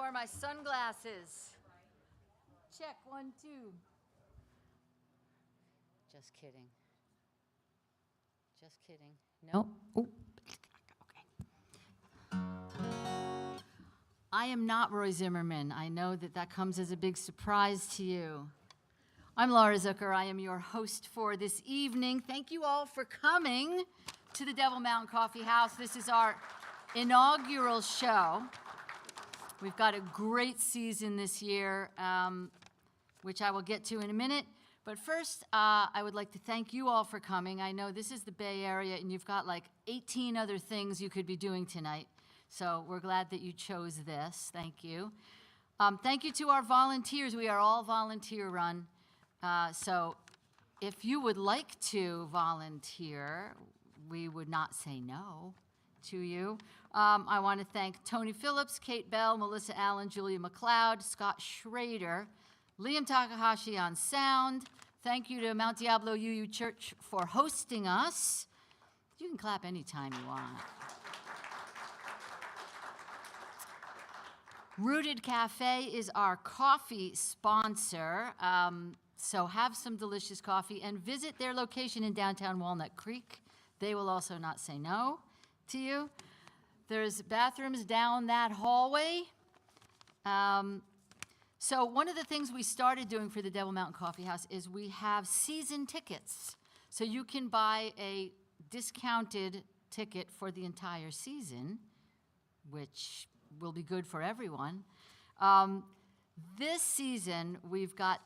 are my sunglasses? Check, 1, 2. Just kidding. Just kidding. No. Oh. Okay. I am not Roy Zimmerman. I know that comes as a big surprise to you. I'm Laura Zucker. I am your host for this evening. Thank you all for coming to the Devil Mountain Coffee House. This is our inaugural show. We've got a great season this year, which I will get to in a minute. But first, I would like to thank you all for coming. I know this is the Bay Area, and you've got like 18 other things you could be doing tonight. So we're glad that you chose this. Thank you. Thank you to our volunteers. We are all volunteer-run. So if you would like to volunteer, we would not say no to you. I want to thank Tony Phillips, Kate Bell, Melissa Allen, Julia McLeod, Scott Schrader, Liam Takahashi on sound. Thank you to Mount Diablo UU Church for hosting us. You can clap anytime you want. Rooted Cafe is our coffee sponsor. So have some delicious coffee and visit their location in downtown Walnut Creek. They will also not say no to you. There's bathrooms down that hallway. So one of the things we started doing for the Devil Mountain Coffee House is we have season tickets. So you can buy a discounted ticket for the entire season, which will be good for everyone. This season, we've got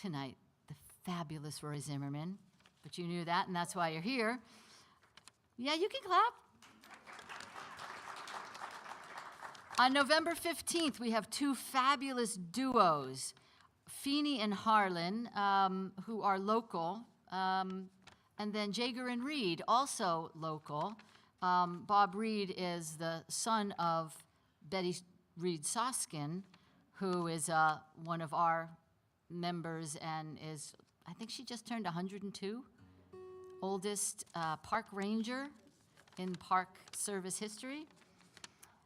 tonight the fabulous Roy Zimmerman, but you knew that, and that's why you're here. Yeah, you can clap. On November 15th, we have two fabulous duos, Feeney and Harlan, who are local, and then Jager and Reed, also local. Bob Reed is the son of Betty Reed Soskin, who is one of our members and is, I think she just turned 102, oldest park ranger in park service history.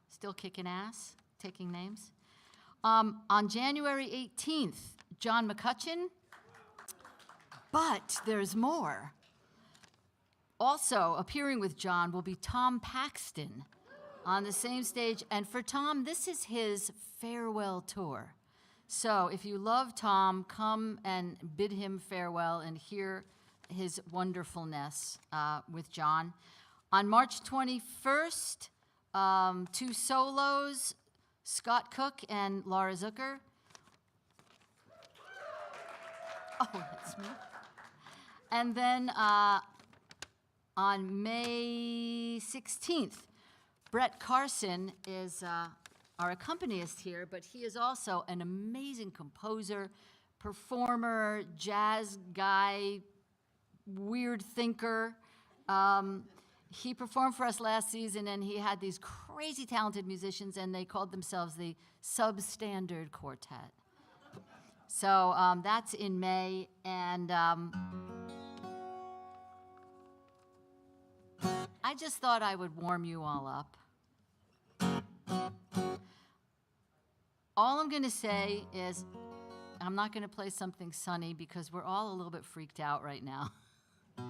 Still kicking ass, taking names. On January 18th, John McCutcheon, but there's more. Also appearing with John will be Tom Paxton on the same stage. And for Tom, this is his farewell tour. So if you love Tom, come and bid him farewell and hear his wonderfulness with John. On March 21st, two solos, Scott Cook and Laura Zucker. Oh, that's me. And then on May 16th, Brett Carson is our accompanist here, but he is also an amazing composer, performer, jazz guy, weird thinker. He performed for us last season, and he had these crazy talented musicians, and they called themselves the Substandard Quartet. So that's in May, and I just thought I would warm you all up. All I'm going to say is I'm not going to play something sunny because we're all a little bit freaked out right now. Do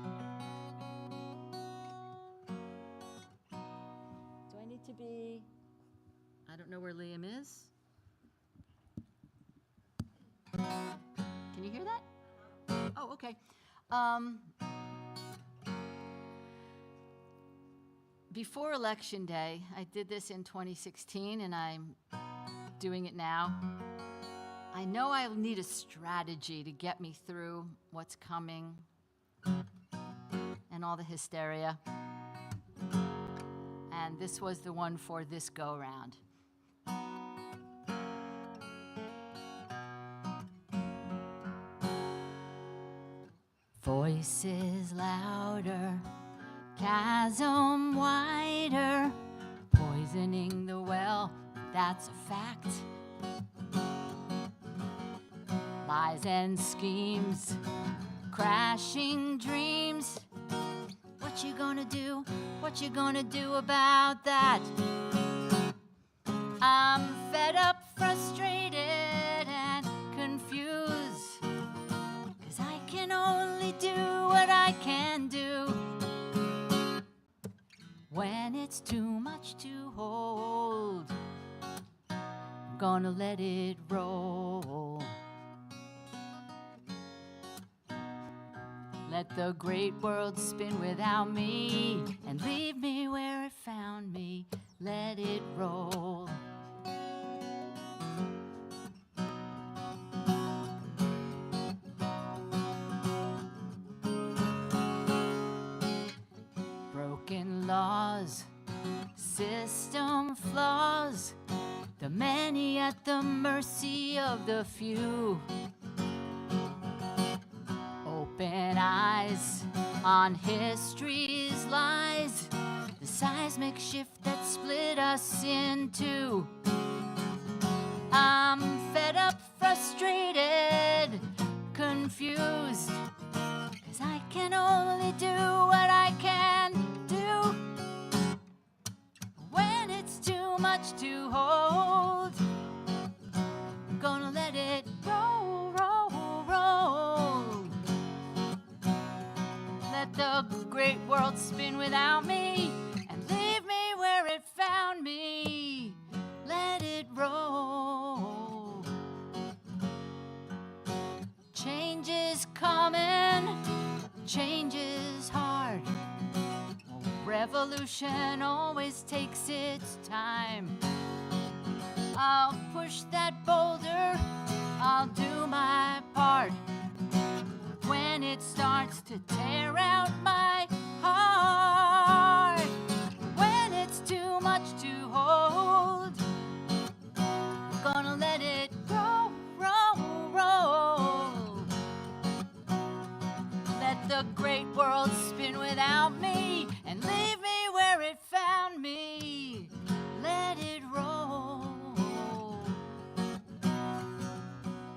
I need to be? I don't know where Liam is. Can you hear that? Oh, okay. Before Election Day, I did this in 2016, and I'm doing it now. I know I'll need a strategy to get me through what's coming and all the hysteria. And this was the one for this go-round. Voices louder, chasm wider, poisoning the well, that's a fact. Lies and schemes, crashing dreams. What you gonna do? What you gonna do about that? I'm fed up, gonna let it roll. Let the great world spin without me and leave me where it found me. Let it roll. Broken laws, system flaws, the many at the mercy of the few. Open eyes on history's lies, the seismic shift that split us in two. I'm fed up, frustrated, confused, 'cause I can only do what I can do. When it's too much to hold, I'm gonna let it roll, roll, roll. Let the great world spin without me and leave me where it found me. Let it roll. Change is coming, change is hard. Revolution always takes its time. I'll push that boulder, I'll do my part. When it starts to tear out my heart, when it's too much to hold, I'm gonna let it roll, roll, roll. Let the great world spin without me and leave me where it found me. Let it roll.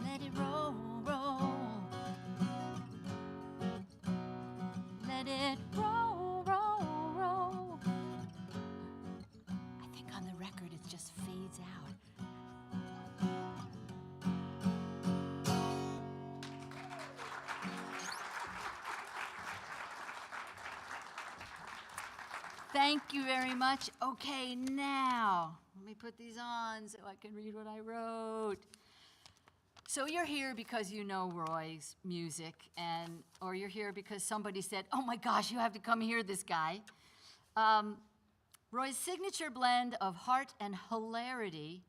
Let it roll, roll. Let it roll, roll, roll. I think on the record it just fades out. Thank you very much. Okay, now, let me put these on so I can read what I wrote. So you're here because you know Roy's music, or you're here because somebody said, oh my gosh, you have to come hear this guy. Roy's signature blend of heart and hilarity,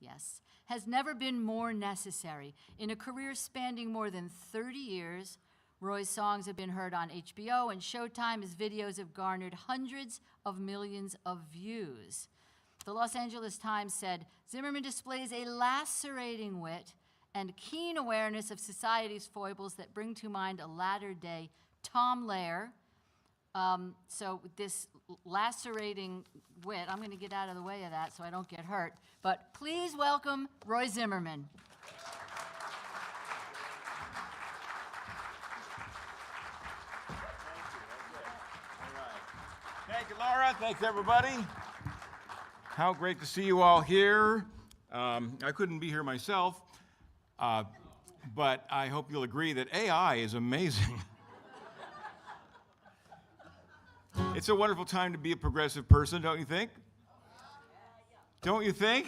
yes, has never been more necessary. In a career spanning more than 30 years, Roy's songs have been heard on HBO and Showtime. His videos have garnered hundreds of millions of views. The Los Angeles Times said, Zimmerman displays a lacerating wit and keen awareness of society's foibles that bring to mind a latter-day Tom Lehrer. So this lacerating wit, I'm going to get out of the way of that so I don't get hurt. But please welcome Roy Zimmerman. Thank you, Laura. Thanks, everybody. How great to see you all here. I couldn't be here myself, but I hope you'll agree that AI is amazing. It's a wonderful time to be a progressive person, don't you think? Don't you think?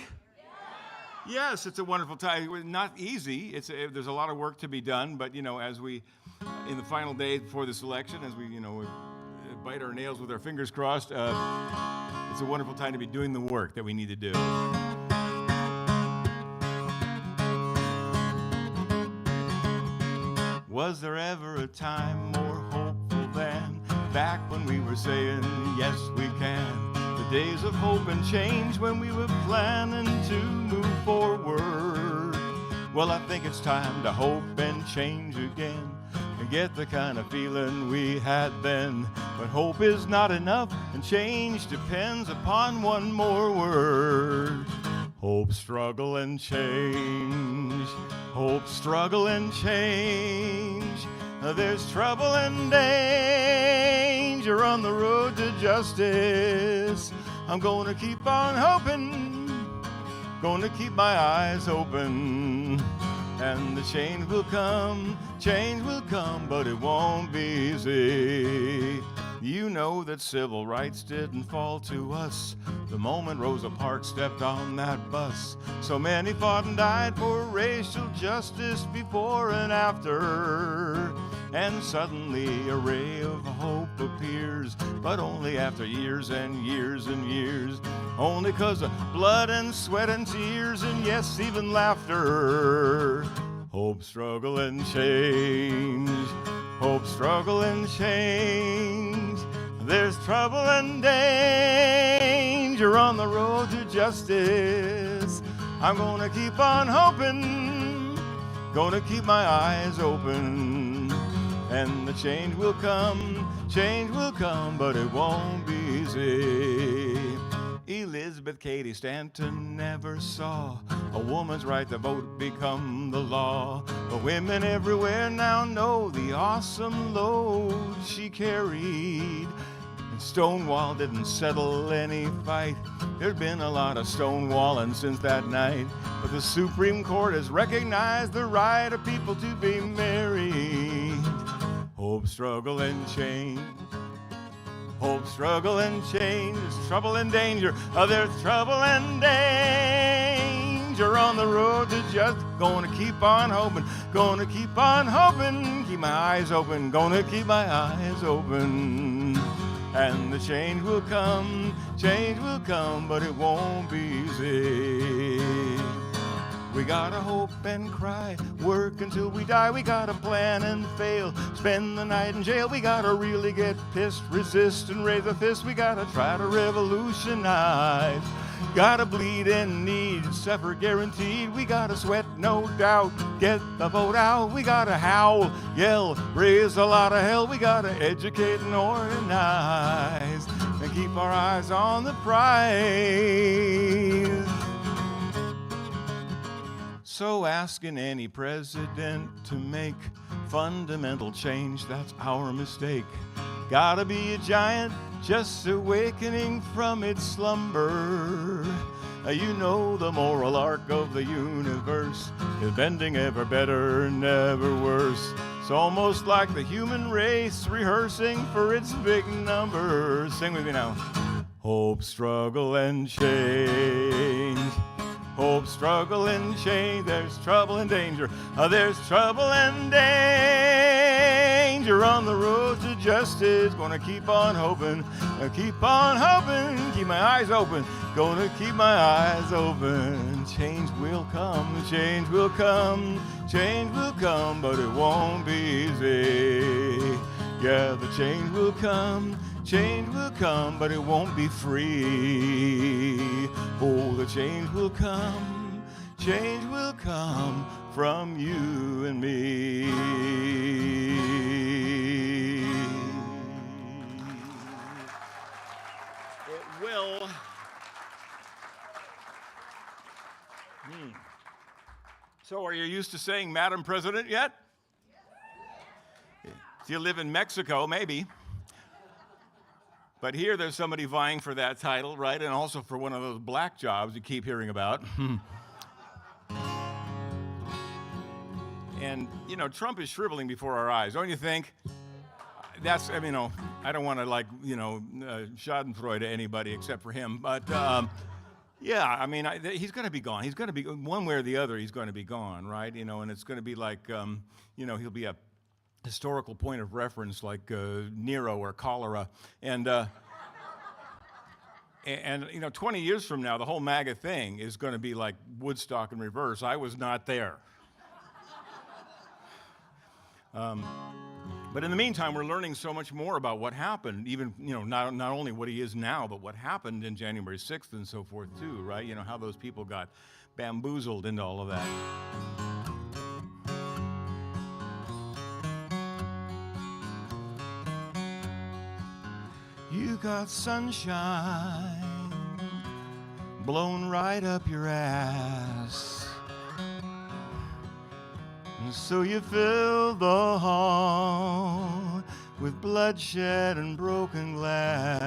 Yes, it's a wonderful time. Not easy. There's a lot of work to be done, but as we, in the final days before this election, as we bite our nails with our fingers crossed, it's a wonderful time to be doing the work that we need to do. Was there ever a time more hopeful than back when we were saying, yes, we can? The days of hope and change when we were planning to move forward. Well, I think it's time to hope and change again and get the kind of feeling we had then. But hope is not enough, and change depends upon one more word. Hope, struggle, and change. Hope, struggle, and change. There's trouble and danger on the road to justice. I'm gonna keep on hoping, gonna keep my eyes open. And the change will come, but it won't be easy. You know that civil rights didn't fall to us the moment Rosa Parks stepped on that bus. So many fought and died for racial justice before and after. And suddenly a ray of hope appears, but only after years and years and years. Only 'cause of blood and sweat and tears and yes, even laughter. Hope, struggle, and change. Hope, struggle, and change. There's trouble and danger on the road to justice. I'm gonna keep on hoping, gonna keep my eyes open. And the change will come, but it won't be easy. Elizabeth Cady Stanton never saw a woman's right to vote become the law. But women everywhere now know the awesome load she carried. And Stonewall didn't settle any fight. There's been a lot of stonewalling since that night. But the Supreme Court has recognized the right of people to be married. Hope, struggle, and change. Hope, struggle, and change. There's trouble and danger. There's trouble and danger on the road to just. Gonna keep on hoping. Gonna keep on hoping. Keep my eyes open. Gonna keep my eyes open. And the change will come, but it won't be easy. We gotta hope and cry, work until we die. We gotta plan and fail, spend the night in jail. We gotta really get pissed, resist and raise a fist. We gotta try to revolutionize. Gotta bleed and need, suffer guaranteed. We gotta sweat, no doubt, get the vote out. We gotta howl, yell, raise a lot of hell. We gotta educate and organize and keep our eyes on the prize. So asking any president to make fundamental change, that's our mistake. Gotta be a giant just awakening from its slumber. You know the moral arc of the universe is bending ever better, never worse. It's almost like the human race rehearsing for its big numbers. Sing with me now. Hope, struggle, and change. Hope, struggle, and change. There's trouble and danger. There's trouble and danger on the road to justice. Gonna keep on hoping. Keep on hoping. Keep my eyes open. Gonna keep my eyes open. Change will come. Change will come. Change will come, but it won't be easy. Yeah, the change will come. Change will come, but it won't be free. Oh, the change will come from you and me. It will. So are you used to saying Madam President yet? If you live in Mexico, maybe. But here there's somebody vying for that title, right? And also for one of those black jobs you keep hearing about. And, you know, Trump is shriveling before our eyes, don't you think? That's, I mean, I don't want to, like, schadenfreude to anybody except for him. But, yeah, I mean, he's going to be gone. He's going to be, one way or the other, he's going to be gone, right? You know, and it's going to be like, he'll be a historical point of reference like Nero or cholera. And 20 years from now, the whole MAGA thing is going to be like Woodstock in reverse. I was not there. But in the meantime, we're learning so much more about what happened, even, not only what he is now, but what happened in January 6th and so forth too, right? You know, how those people got bamboozled into all of that. You got sunshine blown right up your ass, and so you fill the hall with bloodshed and broken glass.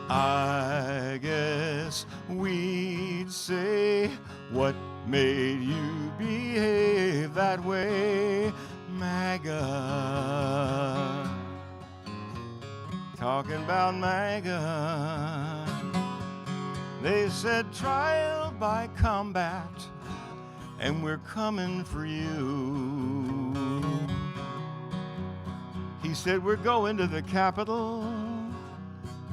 I guess we'd say, what made you behave that way, MAGA? talking about MAGA. They said trial by combat, and we're coming for you. He said we're going to the Capitol,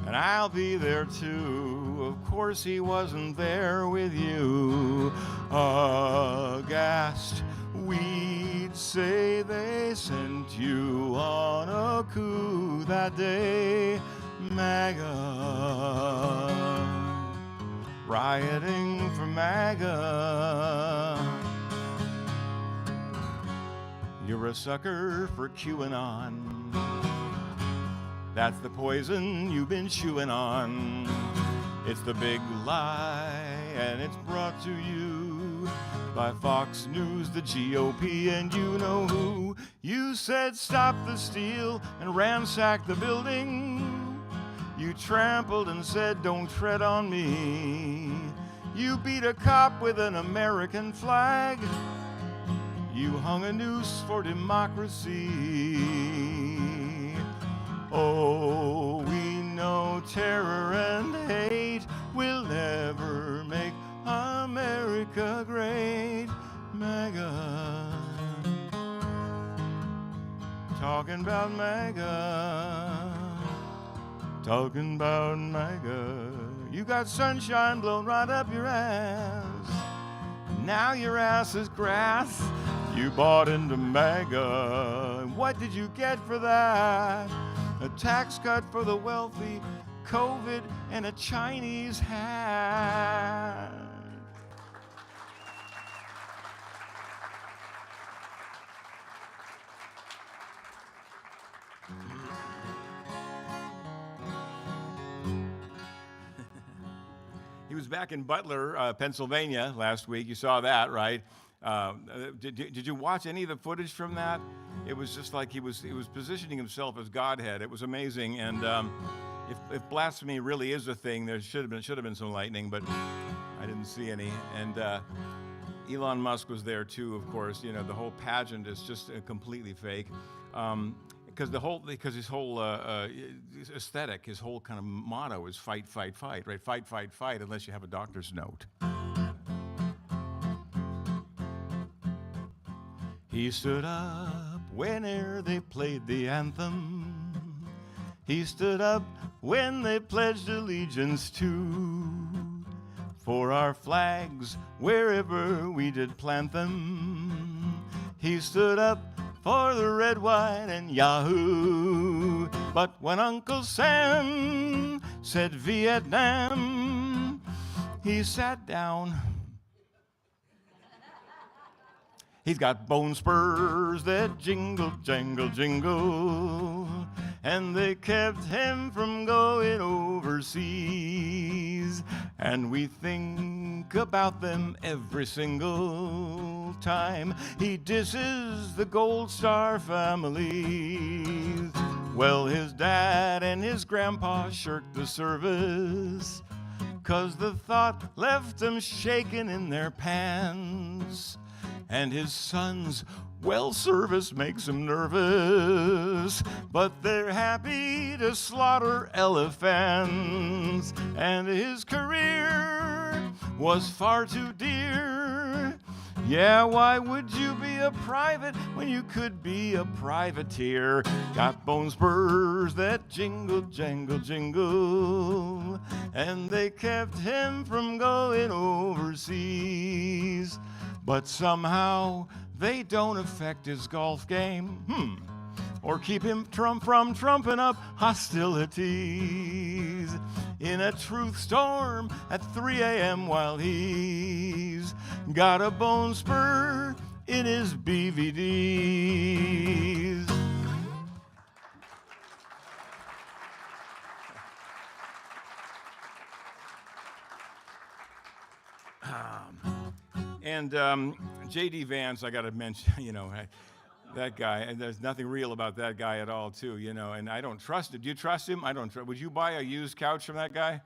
and I'll be there too. Of course he wasn't there with you. Aghast, we'd say they sent you on a coup that day. MAGA, rioting for MAGA. You're a sucker for QAnon. That's the poison you've been chewing on. It's the big lie, and it's brought to you by Fox News, the GOP, and you know who. You said stop the steal and ransack the building. You trampled and said don't tread on me. You beat a cop with an American flag. You hung a noose for democracy. Oh, we know terror and hate will never make America great. MAGA, talking about MAGA, talking about MAGA. You got sunshine blown right up your ass. Now your ass is grass. You bought into MAGA. And what did you get for that? A tax cut for the wealthy, COVID, and a Chinese hat. He was back in Butler, Pennsylvania last week. You saw that, right? Did you watch any of the footage from that? It was just like he was positioning himself as Godhead. It was amazing. And if blasphemy really is a thing, there should have been some lightning, but I didn't see any. And Elon Musk was there too, of course. You know, the whole pageant is just completely fake. Because his whole aesthetic, his whole kind of motto is fight, fight, fight, right? Fight, fight, fight, unless you have a doctor's note. He stood up whene'er they played the anthem. He stood up when they pledged allegiance to. For our flags, wherever we did plant them. He stood up for the red, white, and Yahoo. But when Uncle Sam said Vietnam, he sat down. He's got bone spurs that jingle, jangle, jingle, and they kept him from going overseas. And we think about them every single time he disses the Gold Star families. Well, his dad and his grandpa shirked the service, 'cause the thought left them shaking in their pants. And his sons, well, service makes them nervous, but they're happy to slaughter elephants. And his career was far too dear. Yeah, why would you be a private when you could be a privateer? Got bone spurs that jingle, jangle, jingle, and they kept him from going overseas. But somehow they don't affect his golf game, or keep him from trumping up hostilities in a truth storm at 3 a.m. while he's got a bone spur in his BVDs. And J.D. Vance, I got to mention, that guy, and there's nothing real about that guy at all, too, and I don't trust him. Do you trust him? I don't trust. Would you buy a used couch from that guy?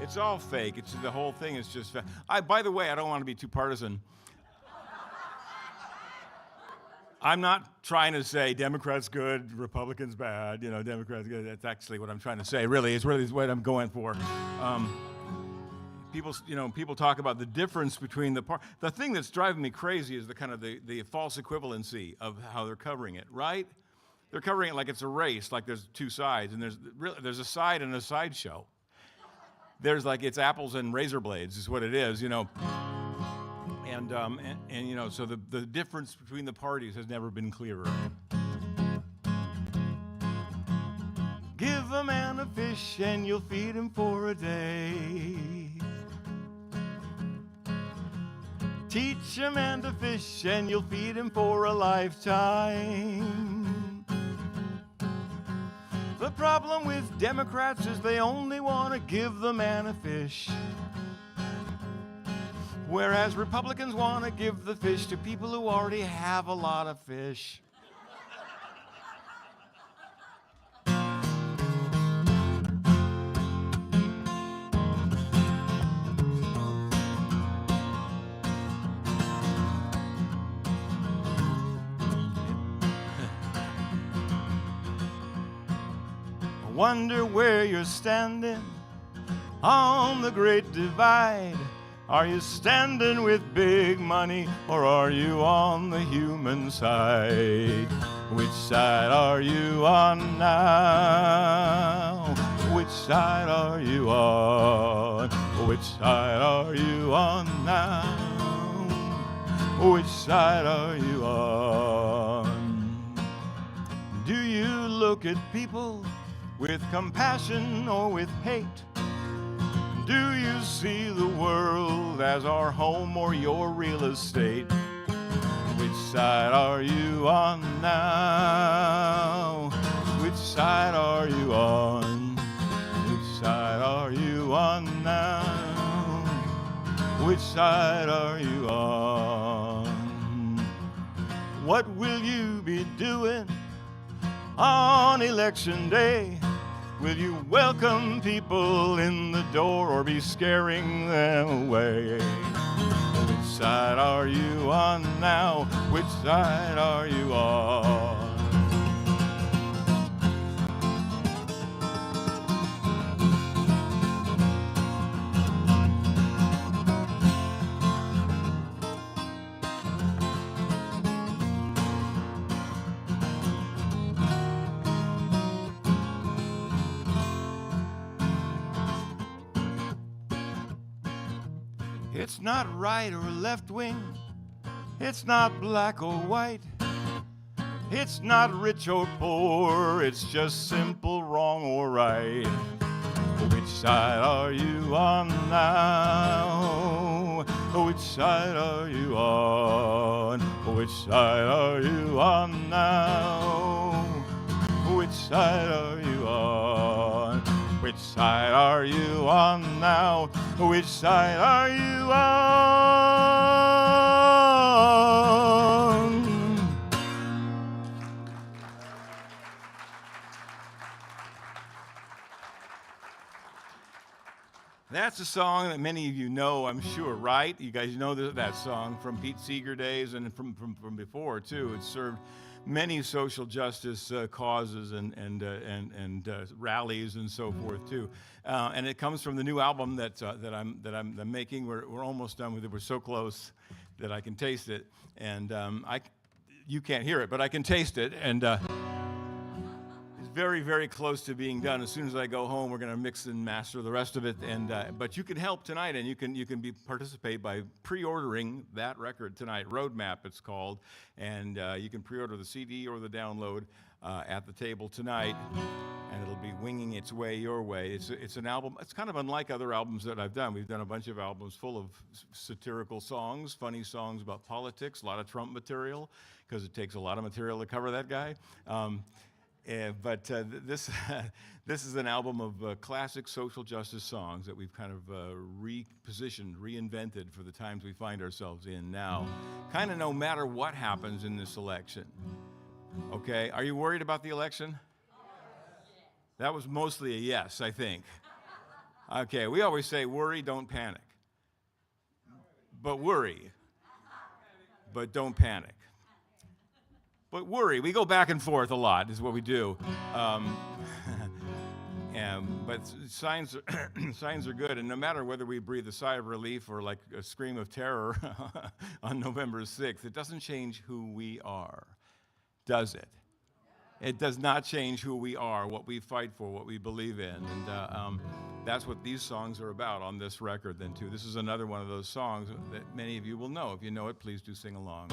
It's all fake. The whole thing is just fake. By the way, I don't want to be too partisan. I'm not trying to say Democrats good, Republicans bad, Democrats good. That's actually what I'm trying to say, really. It's really what I'm going for. People talk about the difference between the thing that's driving me crazy is the kind of the false equivalency of how they're covering it, right? They're covering it like it's a race, like there's two sides, and there's a side and a sideshow. There's like it's apples and razor blades is what it is, And so the difference between the parties has never been clearer. Give a man a fish and you'll feed him for a day. Teach a man to fish and you'll feed him for a lifetime. The problem with Democrats is they only want to give the man a fish, whereas Republicans want to give the fish to people who already have a lot of fish. Wonder where you're standing on the great divide. Are you standing with big money or are you on the human side? Which side are you on now? Which side are you on? Which side are you on now? Which side are you on? Do you look at people with compassion or with hate? Do you see the world as our home or your real estate? Which side are you on now? Which side are you on? Which side are you on now? Which side are you on? What will you be doing on election day? Will you welcome people in the door or be scaring them away? Which side are you on now? Which side are you on? It's not right or left wing. It's not black or white. It's not rich or poor. It's just simple wrong or right. Which side are you on now? Which side are you on? Which side are you on now? Which side are you on? Which side are you on now? Which side are you on? That's a song that many of you know, I'm sure, right? You guys know that song from Pete Seeger days and from before, too. It served many social justice causes and rallies and so forth too, and it comes from the new album that I'm making. We're almost done with it. We're so close that I can taste it, and you can't hear it, but I can taste it, and it's very, very close to being done. As soon as I go home, we're going to mix and master the rest of it, and but you can help tonight, and you can participate by pre-ordering that record tonight. Roadmap, it's called, and you can pre-order the CD or the download at the table tonight, and it'll be winging its way your way. It's an album. It's kind of unlike other albums that I've done. We've done a bunch of albums full of satirical songs, funny songs about politics, a lot of Trump material, because it takes a lot of material to cover that guy. But this is an album of classic social justice songs that we've kind of repositioned, reinvented for the times we find ourselves in now. Kind of no matter what happens in this election. Okay, are you worried about the election? That was mostly a yes, I think. Okay, we always say worry, don't panic. But worry, but don't panic. but worry. We go back and forth a lot is what we do. But signs signs are good, and no matter whether we breathe a sigh of relief or like a scream of terror on November 6th, it doesn't change who we are, does it? It does not change who we are, what we fight for, what we believe in, and that's what these songs are about on this record then too. This is another one of those songs that many of you will know. If you know it, please do sing along.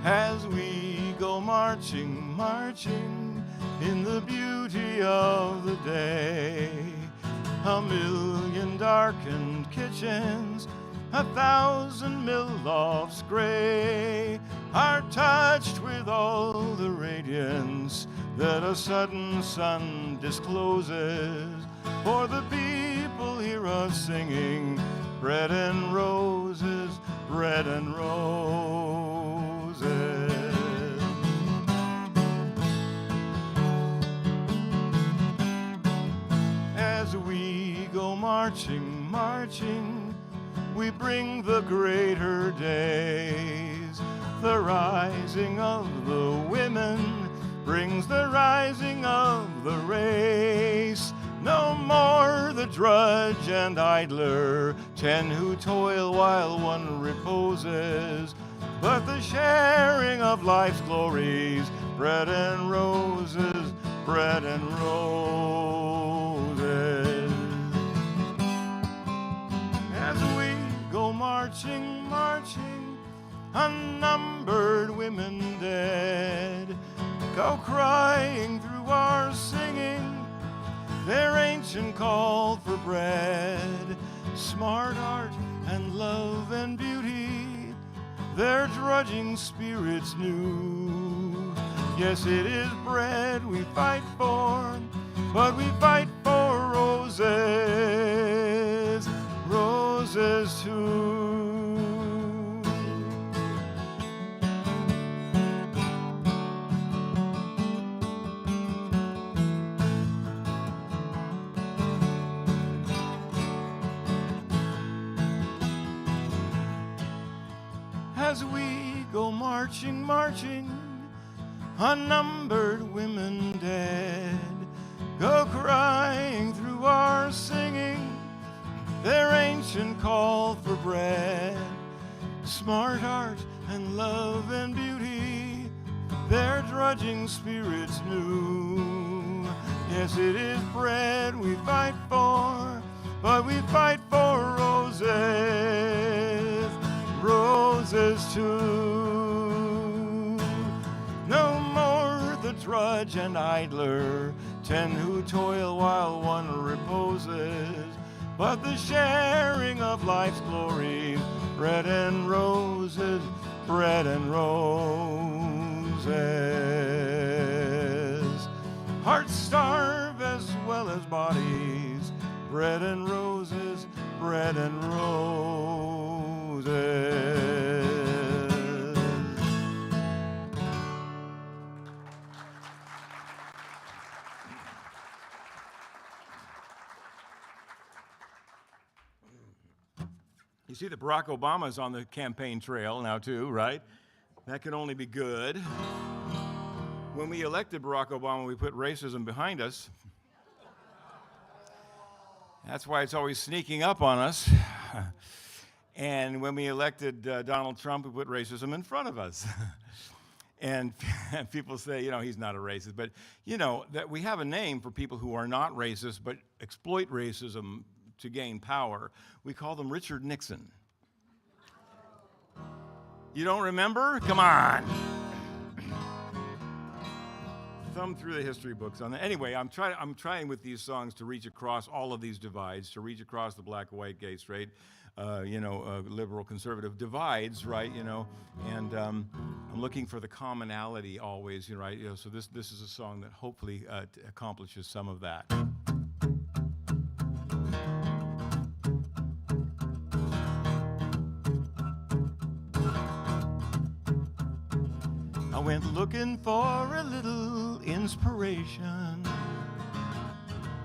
As we go marching, marching in the beauty of the day, a million darkened kitchens, 1,000 mill-lofts gray, are touched with all the radiance that a sudden sun discloses. For the people hear us singing, bread and roses, bread and roses. As we go marching, marching, we bring the greater days. The rising of the women brings the rising of the race. No more the drudge and idler, 10 who toil while one reposes, but the sharing of life's glories, bread and roses, bread and roses. As we go marching, marching, unnumbered women dead go crying through our singing their ancient call for bread. Smart art and love and beauty, their drudging spirits new. Yes, it is bread we fight for, but we fight for roses, roses too. As we go marching, marching, unnumbered women dead go crying through our singing their ancient call for bread. Smart art and love and beauty, their drudging spirits new. Yes, it is bread we fight for, but we fight for roses, roses too. No more the drudge and idler, 10 who toil while one reposes, but the sharing of life's glories, bread and roses, bread and roses. Hearts starve as well as bodies, bread and roses, bread and roses. You see that Barack Obama's on the campaign trail now too, right? That can only be good. When we elected Barack Obama, we put racism behind us. That's why it's always sneaking up on us. And when we elected Donald Trump, we put racism in front of us. And people say, you know, he's not a racist. But, you know, that we have a name for people who are not racist but exploit racism to gain power. We call them Richard Nixon. You don't remember? Come on. Thumb through the history books on that. Anyway, I'm trying with these songs to reach across all of these divides, to reach across the black-white, gay, straight, liberal, conservative divides, right? You know, and I'm looking for the commonality always, right? You know, so this is a song that hopefully accomplishes some of that. I went looking for a little inspiration,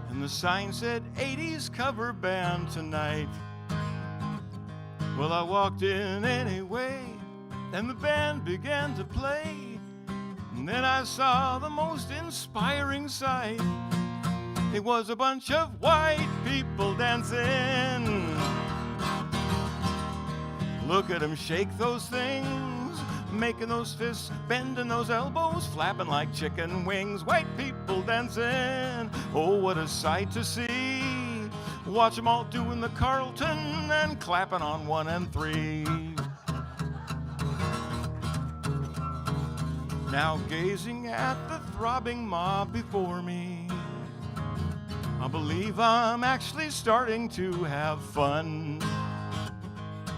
and the sign said 80s cover band tonight. Well, I walked in anyway, and the band began to play. And then I saw the most inspiring sight. It was a bunch of white people dancing. Look at them shake those things, making those fists, bending those elbows, flapping like chicken wings. White people dancing, oh, what a sight to see. Watch them all doing the Carlton and clapping on 1 and 3. Now gazing at the throbbing mob before me, I believe I'm actually starting to have fun.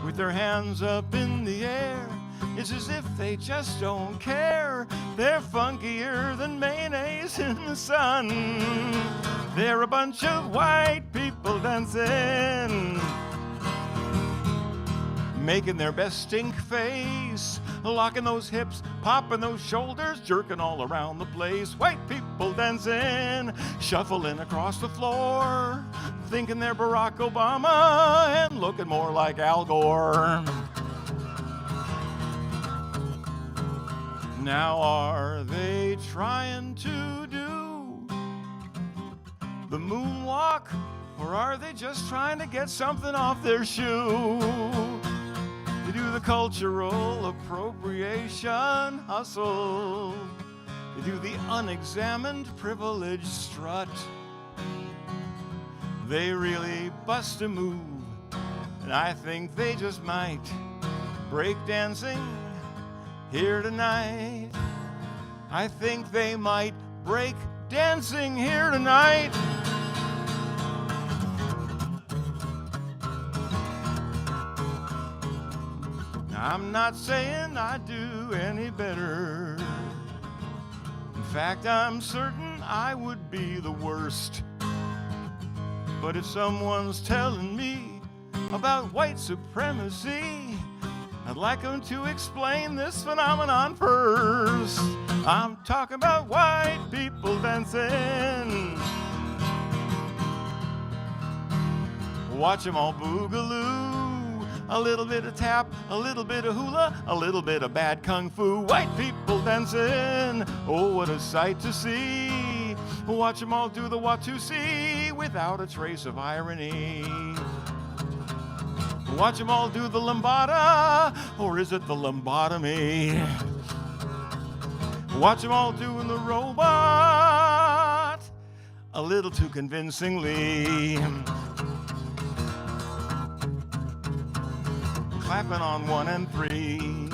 With their hands up in the air, it's as if they just don't care. They're funkier than mayonnaise in the sun. They're a bunch of white people dancing, making their best stink face, locking those hips, popping those shoulders, jerking all around the place. White people dancing, shuffling across the floor, thinking they're Barack Obama and looking more like Al Gore. Now are they trying to do the moonwalk, or are they just trying to get something off their shoe? They do the cultural appropriation hustle. They do the unexamined privilege strut. They really bust a move, and I think they just might break dancing here tonight. I think they might break dancing here tonight. I'm not saying I do any better. In fact, I'm certain I would be the worst. But if someone's telling me about white supremacy, I'd like them to explain this phenomenon first. I'm talking about white people dancing. Watch them all boogaloo. A little bit of tap, a little bit of hula, a little bit of bad kung fu. White people dancing, oh, what a sight to see. Watch them all do the Watusi without a trace of irony. Watch them all do the lambada, or is it the lambotomy? Watch them all doing the robot, a little too convincingly. Clapping on 1 and 3.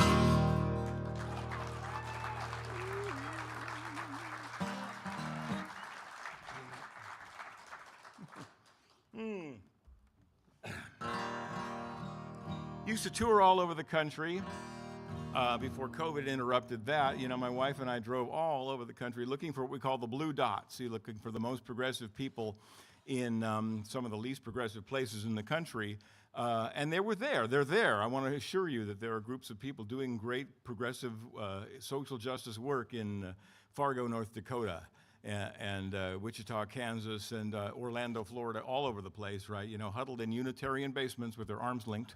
Used to tour all over the country before COVID interrupted that. You know, my wife and I drove all over the country looking for what we call the blue dots, looking for the most progressive people in some of the least progressive places in the country. And they were there. They're there. I want to assure you that there are groups of people doing great progressive social justice work in Fargo, North Dakota, and Wichita, Kansas, and Orlando, Florida, all over the place, right? You know, huddled in Unitarian basements with their arms linked.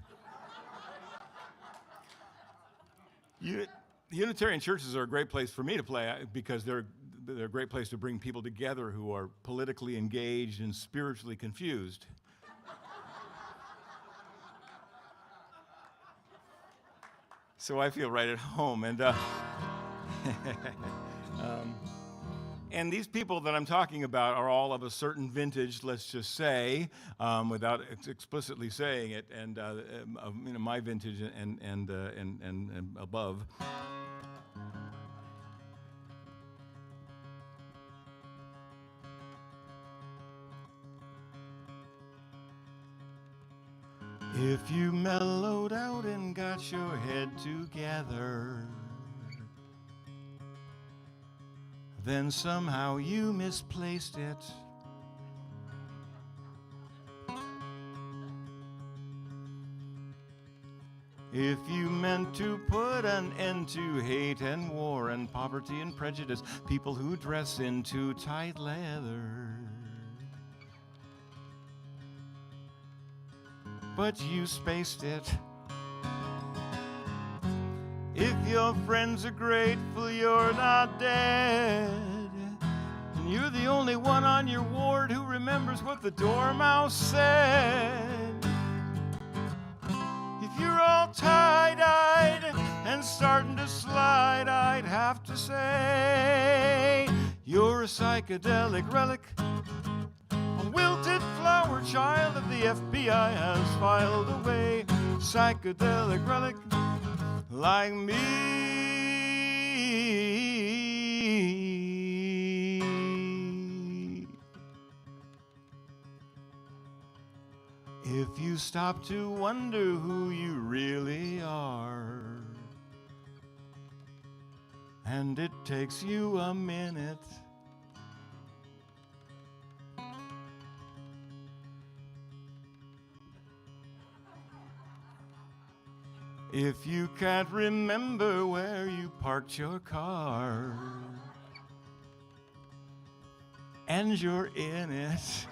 Unitarian churches are a great place for me to play because they're a great place to bring people together who are politically engaged and spiritually confused. So I feel right at home, and these people that I'm talking about are all of a certain vintage, let's just say, without explicitly saying it, and you know, my vintage and above. If you mellowed out and got your head together, then somehow you misplaced it. If you meant to put an end to hate and war and poverty and prejudice, people who dress in too tight leather. But you spaced it If your friends are grateful you're not dead, and you're the only one on your ward who remembers what the dormouse said. If you're all tie-dyed and starting to slide, I'd have to say you're a psychedelic relic, a wilted flower child that the FBI has filed away. Psychedelic relic like me. If you stop to wonder who you really are, and it takes you a minute, if you can't remember where you parked your car, and you're in it,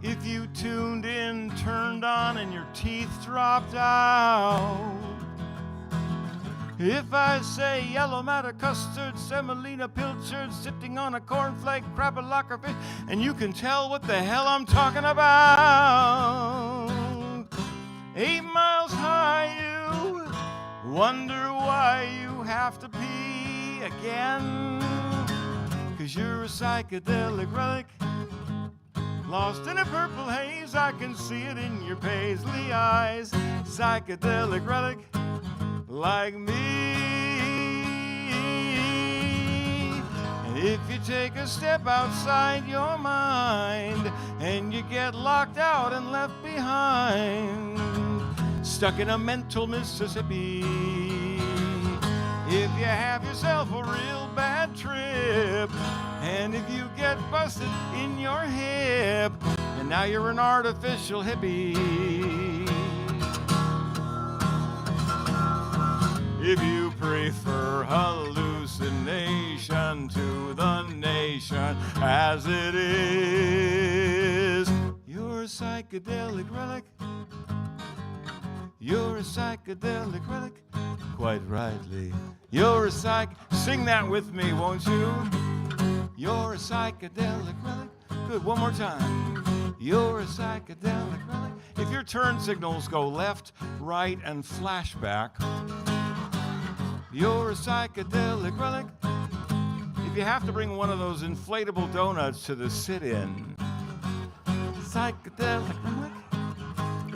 if you tuned in, turned on, and your teeth dropped out, if I say yellow matter custard, semolina pilchard, sitting on a cornflake, crab-a-locker fish, and you can tell what the hell I'm talking about. 8 miles high, you wonder why you have to pee again, 'cause you're a psychedelic relic, lost in a purple haze. I can see it in your paisley eyes. Psychedelic relic like me. And if you take a step outside your mind and you get locked out and left behind, stuck in a mental Mississippi, if you have yourself a real bad trip, and if you get busted in your hip, and now you're an artificial hippie, if you prefer hallucination to the nation as it is, you're a psychedelic relic. You're a psychedelic relic, quite rightly. You're a sing that with me, won't you? You're a psychedelic relic. Good, one more time. You're a psychedelic relic. If your turn signals go left, right, and flashback, you're a psychedelic relic. If you have to bring one of those inflatable donuts to the sit-in, psychedelic relic.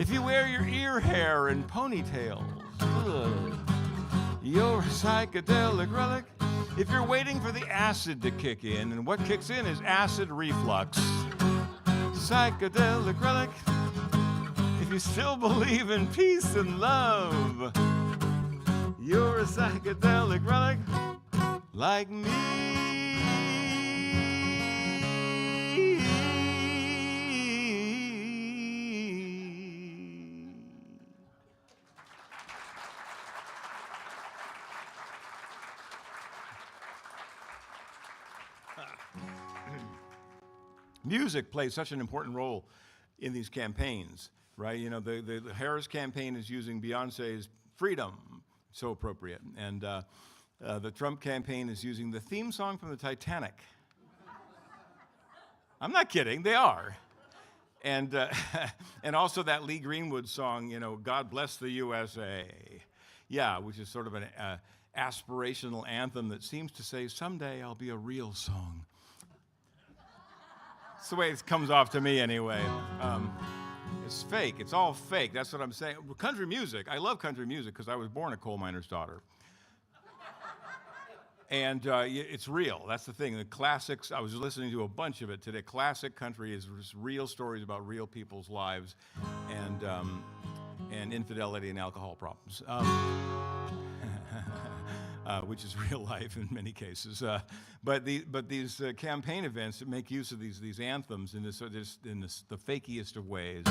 If you wear your ear hair in ponytails, you're a psychedelic relic. If you're waiting for the acid to kick in, and what kicks in is acid reflux, psychedelic relic. If you still believe in peace and love, you're a psychedelic relic like me. Music plays such an important role in these campaigns, right? You know, the Harris campaign is using Beyonce's Freedom, so appropriate. And the Trump campaign is using the theme song from the Titanic. I'm not kidding, they are. And also that Lee Greenwood song, you know, God Bless the USA. Yeah, which is sort of an aspirational anthem that seems to say, someday I'll be a real song. It's the way it comes off to me anyway. It's fake. It's all fake. That's what I'm saying. Country music. I love country music because I was born a coal miner's daughter. And it's real. That's the thing. The classics, I was listening to a bunch of it today. Classic country is real stories about real people's lives and infidelity and alcohol problems. Which is real life in many cases. But these campaign events that make use of these anthems in the fakiest of ways.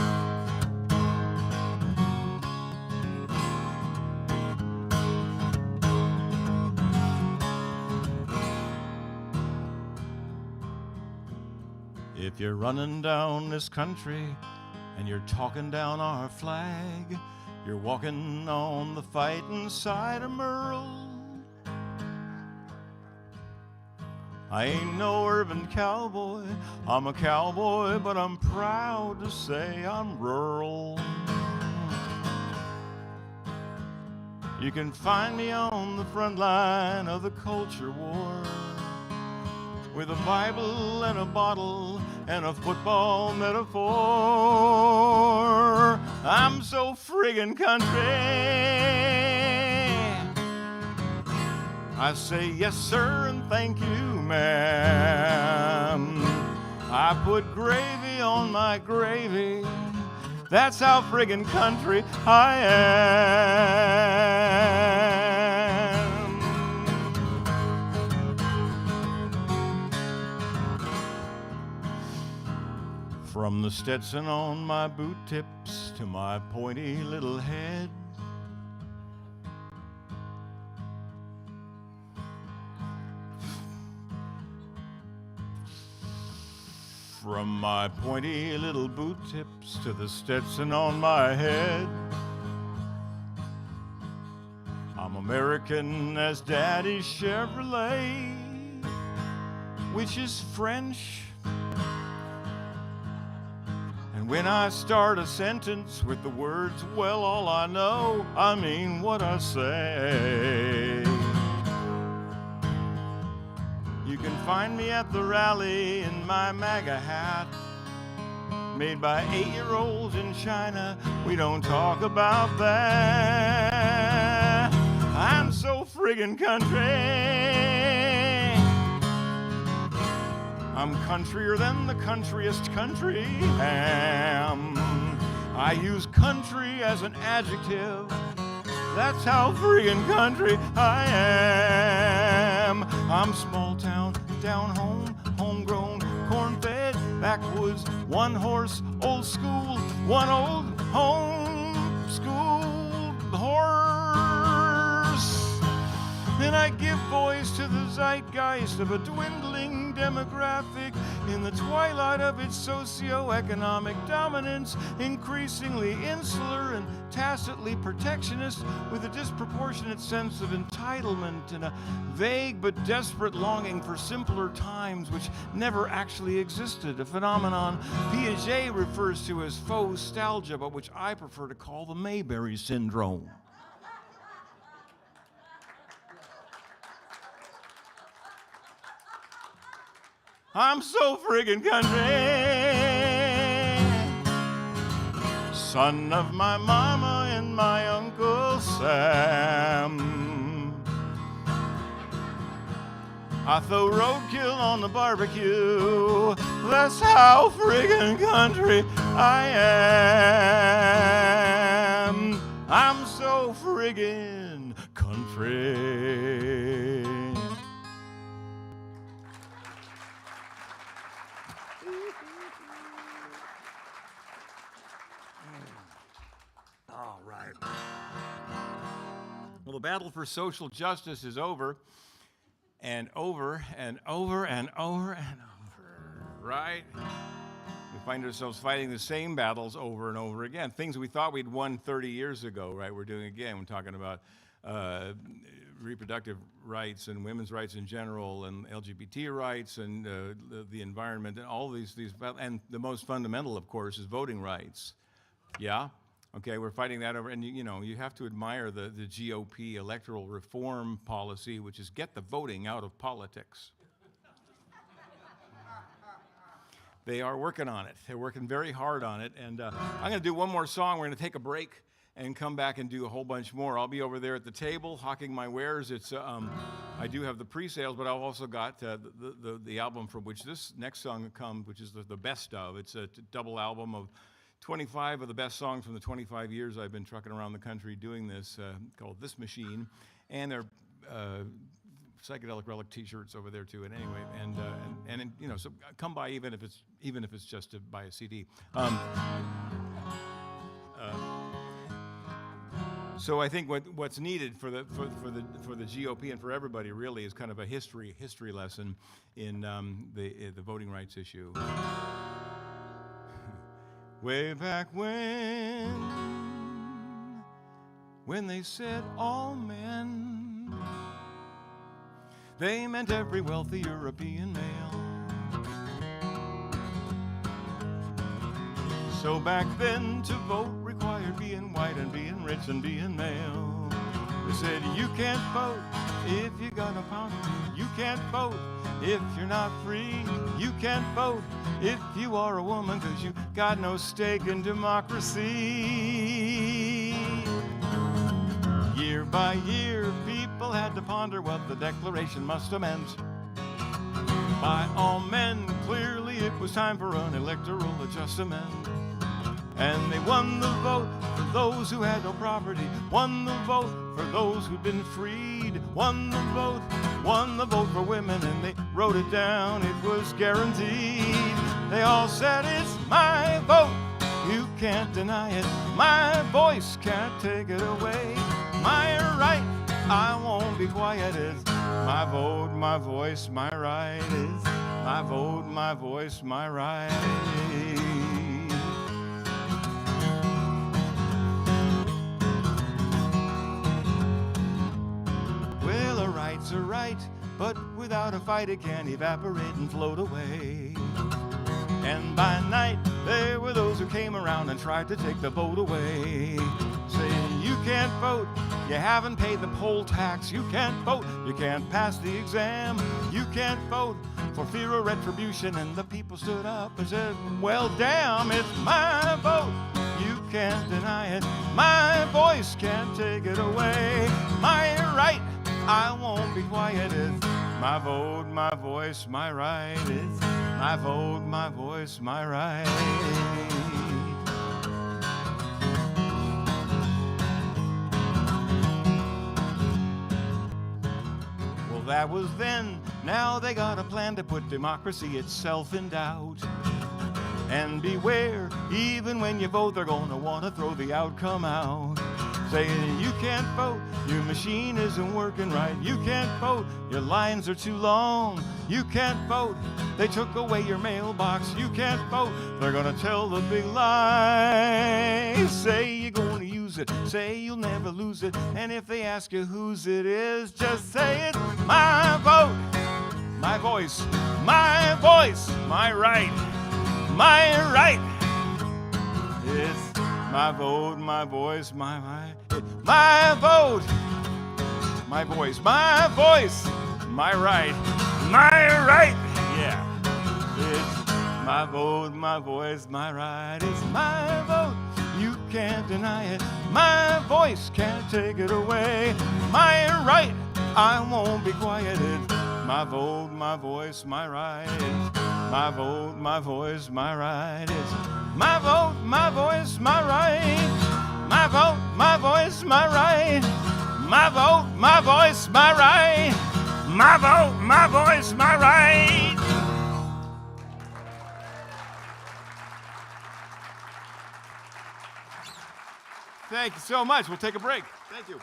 If you're running down this country and you're talking down our flag. You're walking on the fighting side of Merle. I ain't no urban cowboy, I'm a cowboy, but I'm proud to say I'm rural. You can find me on the front line of the culture war, with a Bible and a bottle and a football metaphor. I'm so friggin' country. I say yes, sir, and thank you, ma'am. I put gravy on my gravy. That's how friggin' country I am. From the Stetson on my boot tips to my pointy little head, from my pointy little boot tips to the Stetson on my head, I'm American as Daddy's Chevrolet, which is French. And when I start a sentence with the words, well, all I know, I mean what I say. You can find me at the rally in my MAGA hat, made by 8-year-olds in China. We don't talk about that. I'm so friggin' country. I'm countrier than the countryest country am. I use country as an adjective. That's how friggin' country I am. I'm small town, down home, homegrown, corn-fed, backwoods, one horse, old school, one old home-schooled horse. And I give voice to the zeitgeist of a dwindling demographic in the twilight of its socio-economic dominance, increasingly insular and tacitly protectionist, with a disproportionate sense of entitlement and a vague but desperate longing for simpler times which never actually existed, a phenomenon Piaget refers to as faux nostalgia, but which I prefer to call the Mayberry syndrome. I'm so friggin' country. Son of my mama and my Uncle Sam. I throw roadkill on the barbecue. That's how friggin' country I am. I'm so friggin' country. All right. Well, the battle for social justice is over, and over, and over, and over, and over, right? We find ourselves fighting the same battles over and over again. Things we thought we'd won 30 years ago, right? We're doing again. We're talking about reproductive rights and women's rights in general, and LGBT rights, and the environment, and all these, and the most fundamental, of course, is voting rights. Yeah? Okay, we're fighting that over, and you know, you have to admire the GOP electoral reform policy, which is get the voting out of politics. They are working on it. They're working very hard on it, and I'm going to do one more song. We're going to take a break and come back and do a whole bunch more. I'll be over there at the table hawking my wares. It's I do have the pre-sales, but I've also got the album from which this next song comes, which is the best of. It's a double album of 25 of the best songs from the 25 years I've been trucking around the country doing this, called This Machine, and they're psychedelic relic T-shirts over there too. And anyway, and you know, so come by even if it's just to buy a CD. So I think what's needed for the GOP and for everybody really is kind of a history lesson in the voting rights issue. Way back when they said all men, they meant every wealthy European male. So back then to vote required being white and being rich and being male. They said you can't vote if you got a poverty. You can't vote if you're not free. You can't vote if you are a woman, 'cause you got no stake in democracy. Year by year, people had to ponder what the Declaration must have meant. By all men, clearly it was time for an electoral adjustment. And they won the vote for those who had no property, won the vote for those who'd been freed, won the vote for women, and they wrote it down, it was guaranteed. They all said, it's my vote, you can't deny it, my voice can't take it away, my right, I won't be quiet, it's my vote, my voice, my right, it's my vote, my voice, my right. Well, a right's a right, but without a fight it can evaporate and float away. And by night, there were those who came around and tried to take the vote away, saying, you can't vote, you haven't paid the poll tax, you can't vote, you can't pass the exam, you can't vote for fear of retribution. And the people stood up and said, well, damn, it's my vote, you can't deny it, my voice can't take it away, my right, I won't be quiet, it's my vote, my voice, my right, it's my vote, my voice, my right. Well, that was then. Now they got a plan to put democracy itself in doubt. And beware, even when you vote, they're gonna want to throw the outcome out. Saying you can't vote, your machine isn't working right. You can't vote, your lines are too long. You can't vote, they took away your mailbox. You can't vote, they're gonna tell the big lie. Say you're gonna use it, say you'll never lose it. And if they ask you whose it is, just say it's my vote, my voice, my right, my right. It's my vote, my voice, my right. My vote, my voice, my right, yeah. It's my vote, my voice, my right. It's my vote, you can't deny it. My voice can't take it away. My right, I won't be quiet. It's my vote, my voice, my right. It's my vote, my voice, my right. It's my vote, my voice, my right. My vote, my voice, my right. My vote, my voice, my right. My vote, my voice, my right. Thank you so much. We'll take a break. Thank you.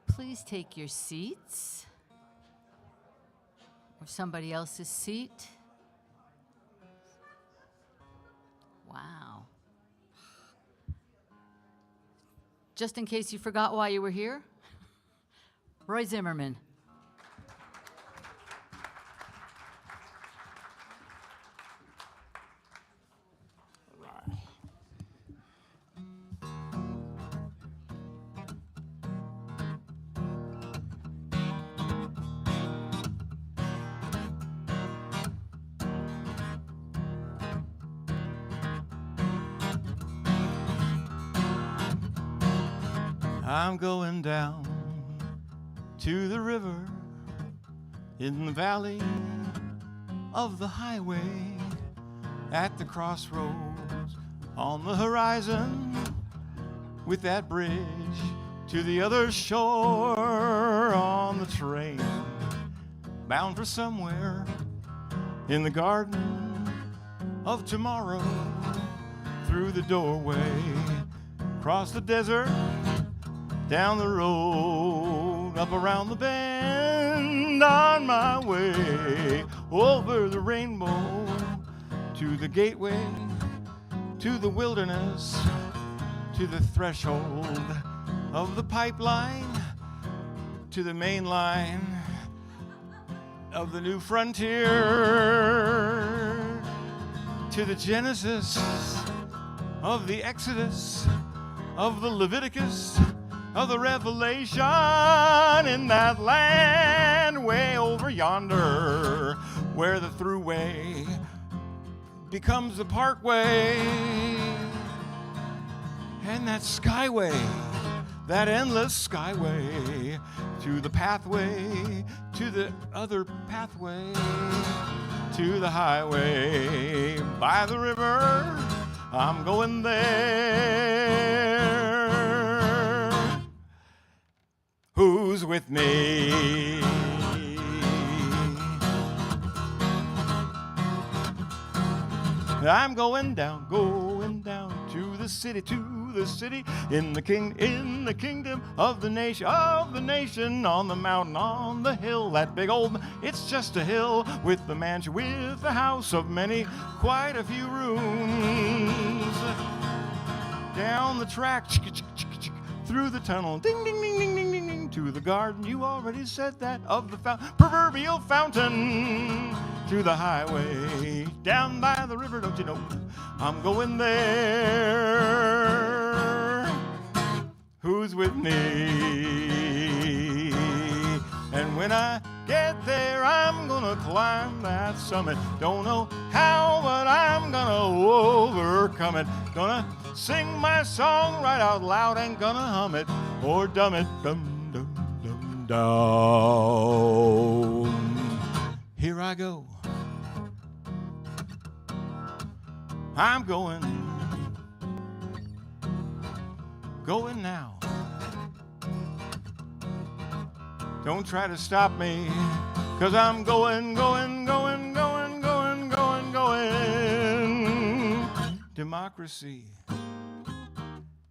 Please take your seats, or somebody else's seat. Wow. Just in case you forgot why you were here, Roy Zimmerman. I'm going down to the river in the valley of the highway, at the crossroads on the horizon, with that bridge to the other shore, on the train bound for somewhere in the garden of tomorrow, through the doorway, across the desert, down the road, up around the bend, on my way, over the rainbow, to the gateway, to the wilderness, to the threshold of the pipeline, to the main line of the new frontier, to the Genesis of the Exodus, of the Leviticus, of the Revelation, in that land way over yonder, where the thruway becomes the parkway, and that skyway, that endless skyway, to the pathway, to the other pathway, to the highway by the river. I'm going there. Who's with me? I'm going down to the city, in the kingdom of the nation, on the mountain, on the hill, that big old, it's just a hill, with the mansion, with the house of many, quite a few rooms. Down the track, through the tunnel, ding, ding, ding, ding, ding, ding, ding, to the garden, you already said that, of the proverbial fountain, to the highway, down by the river, don't you know, I'm going there. Who's with me? And when I get there, I'm gonna climb that summit. Don't know how, but I'm gonna overcome it. Gonna sing my song right out loud and gonna hum it or dum it, dum dum dum down. Here I go. I'm going now. Don't try to stop me, 'cause I'm going. Democracy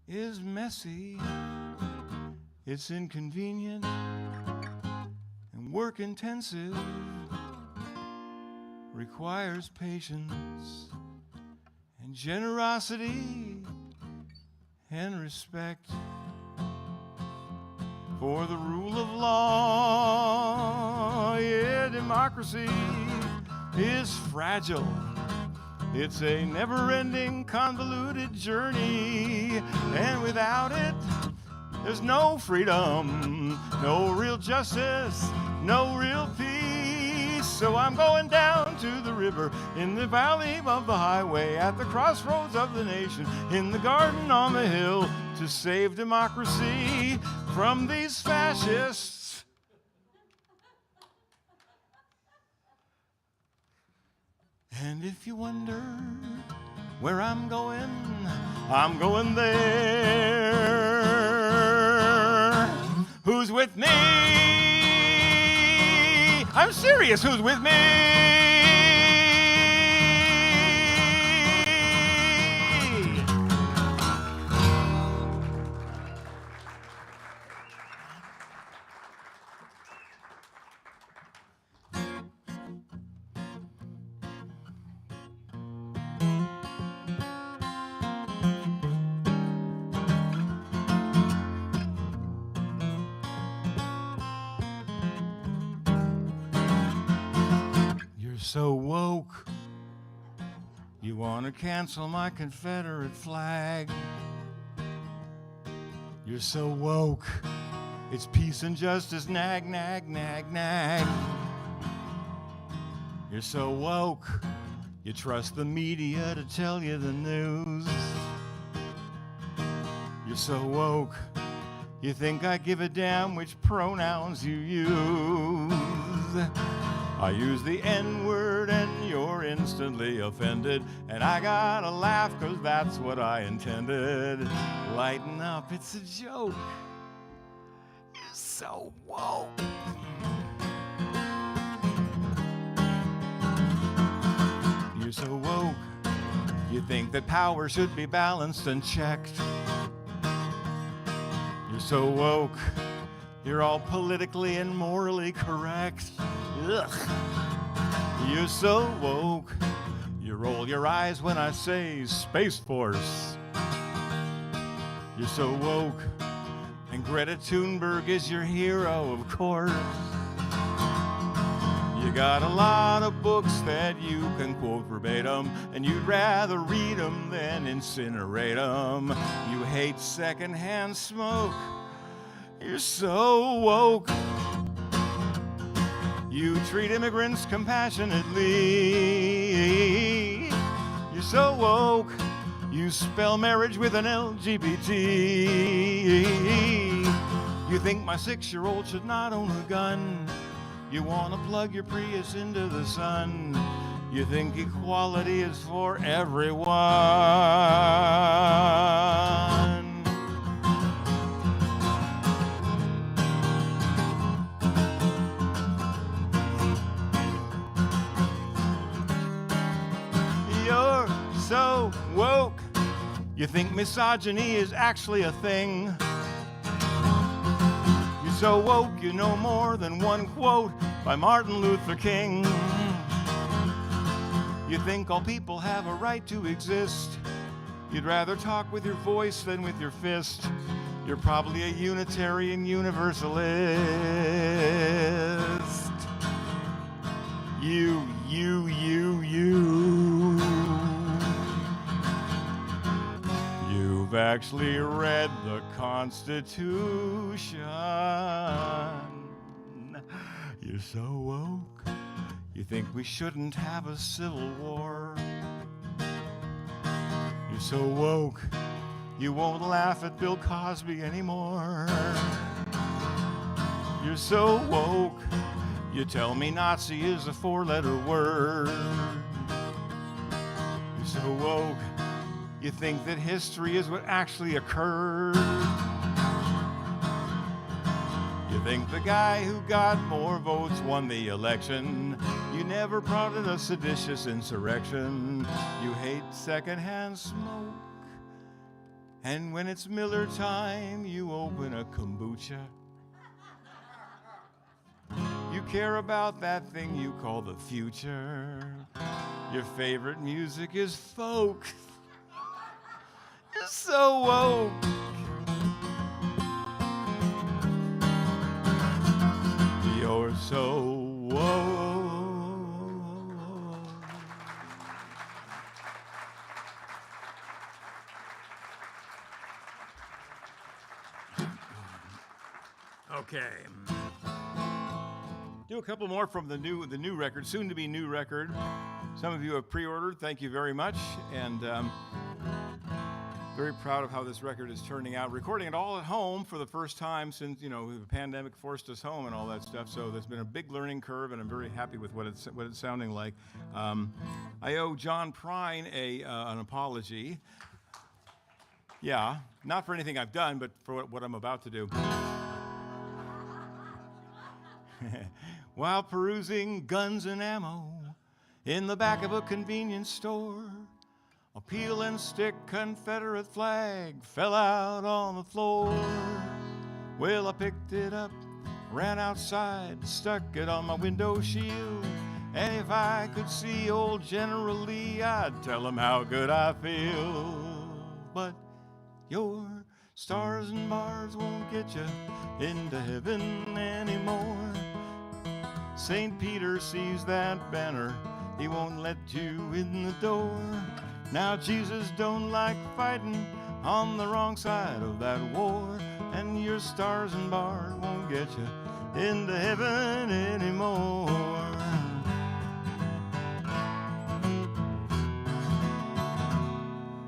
is messy, it's inconvenient and work intensive, requires patience and generosity and respect for the rule of law. Yeah, democracy is fragile. It's a never-ending, convoluted journey, and without it, there's no freedom, no real justice, no real peace. So I'm going down to the river, in the valley of the highway, at the crossroads of the nation, in the garden on the hill, to save democracy from these fascists. And if you wonder where I'm going there. Who's with me? I'm serious, who's with me? So woke, you want to cancel my Confederate flag. You're so woke, it's peace and justice, nag, nag, nag, nag. You're so woke, you trust the media to tell you the news. You're so woke, you think I give a damn which pronouns you use. I use the N-word and you're instantly offended, and I gotta laugh 'cause that's what I intended. Lighten up, it's a joke. You're so woke. You're so woke, you think that power should be balanced and checked. You're so woke, you're all politically and morally correct. Ugh. You're so woke, you roll your eyes when I say Space Force. You're so woke, and Greta Thunberg is your hero, of course. You got a lot of books that you can quote verbatim, and you'd rather read them than incinerate them. You hate secondhand smoke, you're so woke. You treat immigrants compassionately. You're so woke, you spell marriage with an LGBT. You think my 6-year-old should not own a gun. You want to plug your Prius into the sun. You think equality is for everyone. You're so woke, you think misogyny is actually a thing. You're so woke, you know more than one quote by Martin Luther King. You think all people have a right to exist. You'd rather talk with your voice than with your fist. You're probably a Unitarian Universalist. You. You've actually read the Constitution. You're so woke, you think we shouldn't have a civil war. You're so woke, you won't laugh at Bill Cosby anymore. You're so woke, you tell me Nazi is a 4-letter word. You're so woke, you think that history is what actually occurred. You're You think the guy who got more votes won the election. You never prompted a seditious insurrection. You hate secondhand smoke. And when it's Miller time, you open a kombucha. You care about that thing you call the future. Your favorite music is folk. You're so woke. You're so woke. Okay. Do a couple more from the new record, soon to be new record. Some of you have pre-ordered. Thank you very much, and very proud of how this record is turning out. Recording it all at home for the first time since the pandemic forced us home and all that stuff. So there's been a big learning curve, and I'm very happy with what it's sounding like. I owe John Prine an apology. Yeah, not for anything I've done, but for what I'm about to do. While perusing guns and ammo in the back of a convenience store, a peel and stick Confederate flag fell out on the floor. Well, I picked it up, ran outside, stuck it on my window shield, and if I could see old General Lee, I'd tell him how good I feel. But your stars and bars won't get you into heaven anymore. St. Peter sees that banner, he won't let you in the door. Now Jesus don't like fighting on the wrong side of that war, and your stars and bars won't get you into heaven anymore.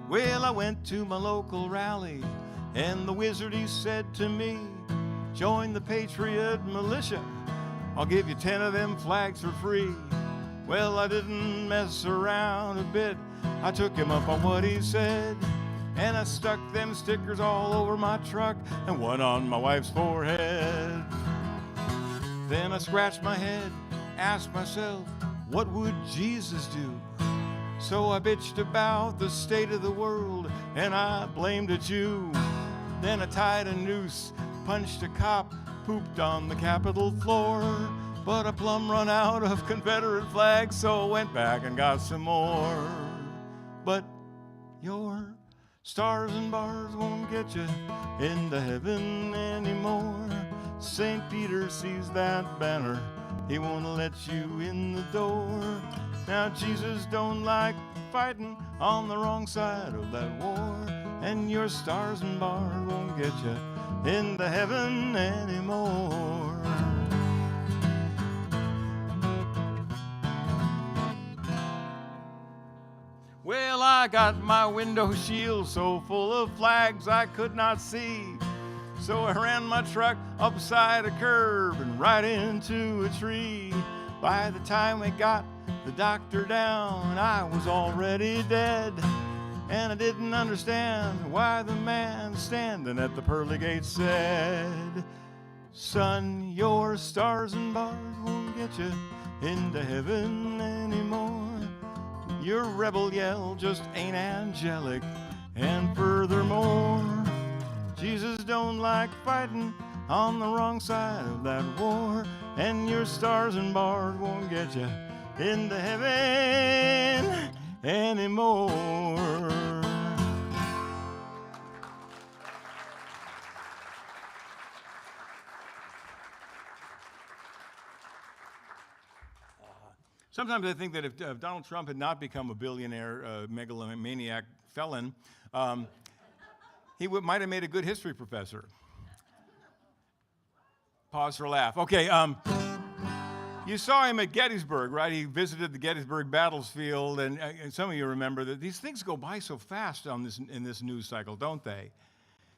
Well, I went to my local rally, and the wizard, he said to me, join the Patriot Militia, I'll give you 10 of them flags for free. Well, I didn't mess around a bit. I took him up on what he said, and I stuck them stickers all over my truck and one on my wife's forehead. Then I scratched my head, asked myself, what would Jesus do? So I bitched about the state of the world, and I blamed a Jew. Then I tied a noose, punched a cop, pooped on the Capitol floor. But I plumb run out of Confederate flags, so I went back and got some more. But your stars and bars won't get you into heaven anymore. St. Peter sees that banner, he won't let you in the door. Now Jesus don't like fighting on the wrong side of that war, and your stars and bars won't get you into heaven anymore. Well, I got my window shield so full of flags I could not see, so I ran my truck upside a curb and right into a tree. By the time we got the doctor down, I was already dead, and I didn't understand why the man standing at the pearly gates said, son, your stars and bars won't get you into heaven anymore. Your rebel yell just ain't angelic, and furthermore, Jesus don't like fighting on the wrong side of that war, and your stars and bars won't get you into heaven anymore. Sometimes I think that if Donald Trump had not become a billionaire, megalomaniac felon, he might have made a good history professor. Pause for a laugh. Okay, you saw him at Gettysburg, right? He visited the Gettysburg battlefield, and some of you remember that these things go by so fast in this news cycle, don't they?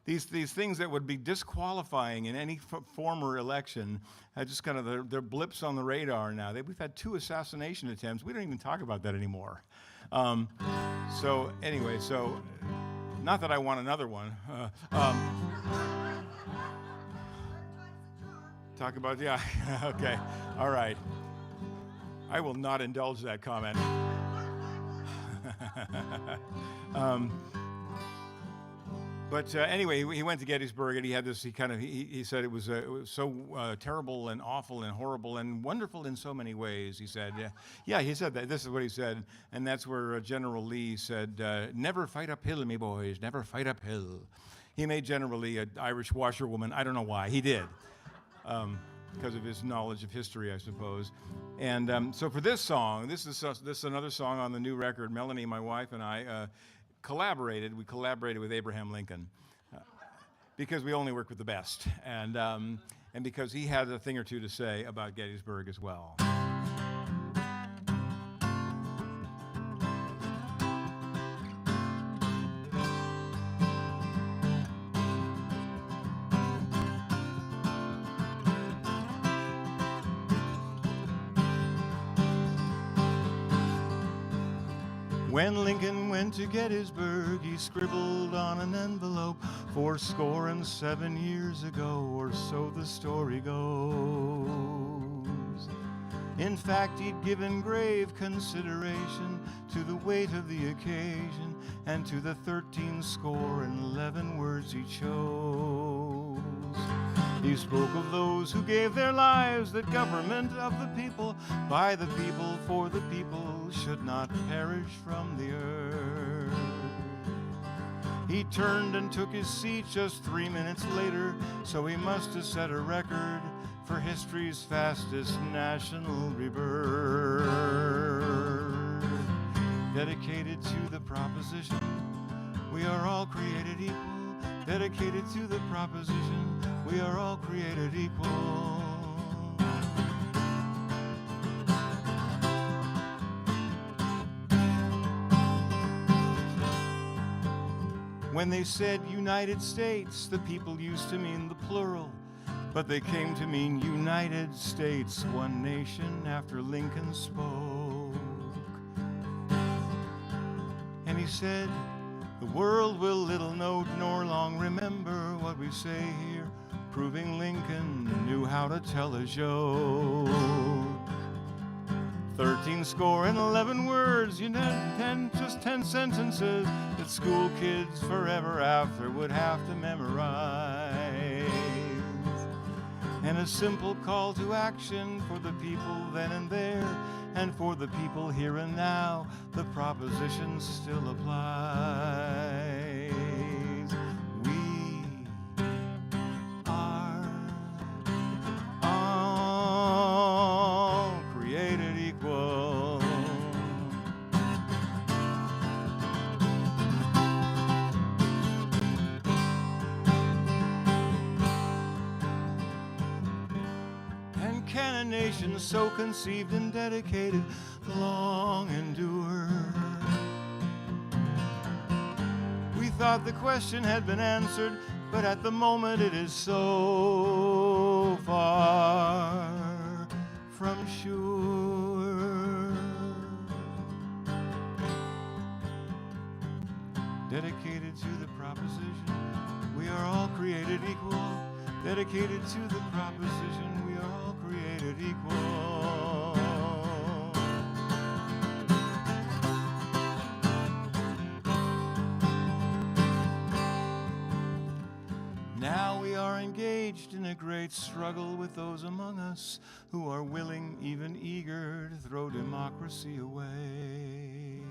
These things that would be disqualifying in any former election, just kind of they're blips on the radar now. We've had 2 assassination attempts. We don't even talk about that anymore. So anyway, not that I want another one. Talk about, yeah, okay, all right. I will not indulge that comment. But anyway, he went to Gettysburg, and he had this. He said it was so terrible and awful and horrible and wonderful in so many ways. He said, yeah, he said that. This is what he said, and that's where General Lee said, "Never fight uphill, me boys, never fight uphill." He made General Lee an Irish washerwoman. I don't know why he did, because of his knowledge of history, I suppose. And so for this song, this is another song on the new record. Melanie, my wife, and I. We collaborated with Abraham Lincoln because we only work with the best, and because he had a thing or two to say about Gettysburg as well. When Lincoln went to Gettysburg, he scribbled on an envelope 77 years ago, or so the story goes. In fact, he'd given grave consideration to the weight of the occasion and to the 11 words he chose. He spoke of those who gave their lives, that government of the people, by the people, for the people, should not perish from the earth. He turned and took his seat just 3 minutes later, so he must have set a record for history's fastest national rebirth. Dedicated to the proposition, we are all created equal. Dedicated to the proposition, we are all created equal. When they said United States, the people used to mean the plural, but they came to mean United States, one nation, after Lincoln spoke. And he said, the world will little note nor long remember what we say here, proving Lincoln knew how to tell a joke. 11 words, just 10 sentences that school kids forever after would have to memorize. And a simple call to action for the people then and there, and for the people here and now, the proposition still applies. We are all created equal. And can a nation so conceived and dedicated long endure? We thought the question had been answered, but at the moment it is so far from sure. Dedicated to the proposition, we are all created equal. Dedicated to the proposition, we are all created equal. Now we are engaged in a great struggle with those among us who are willing, even eager, to throw democracy away.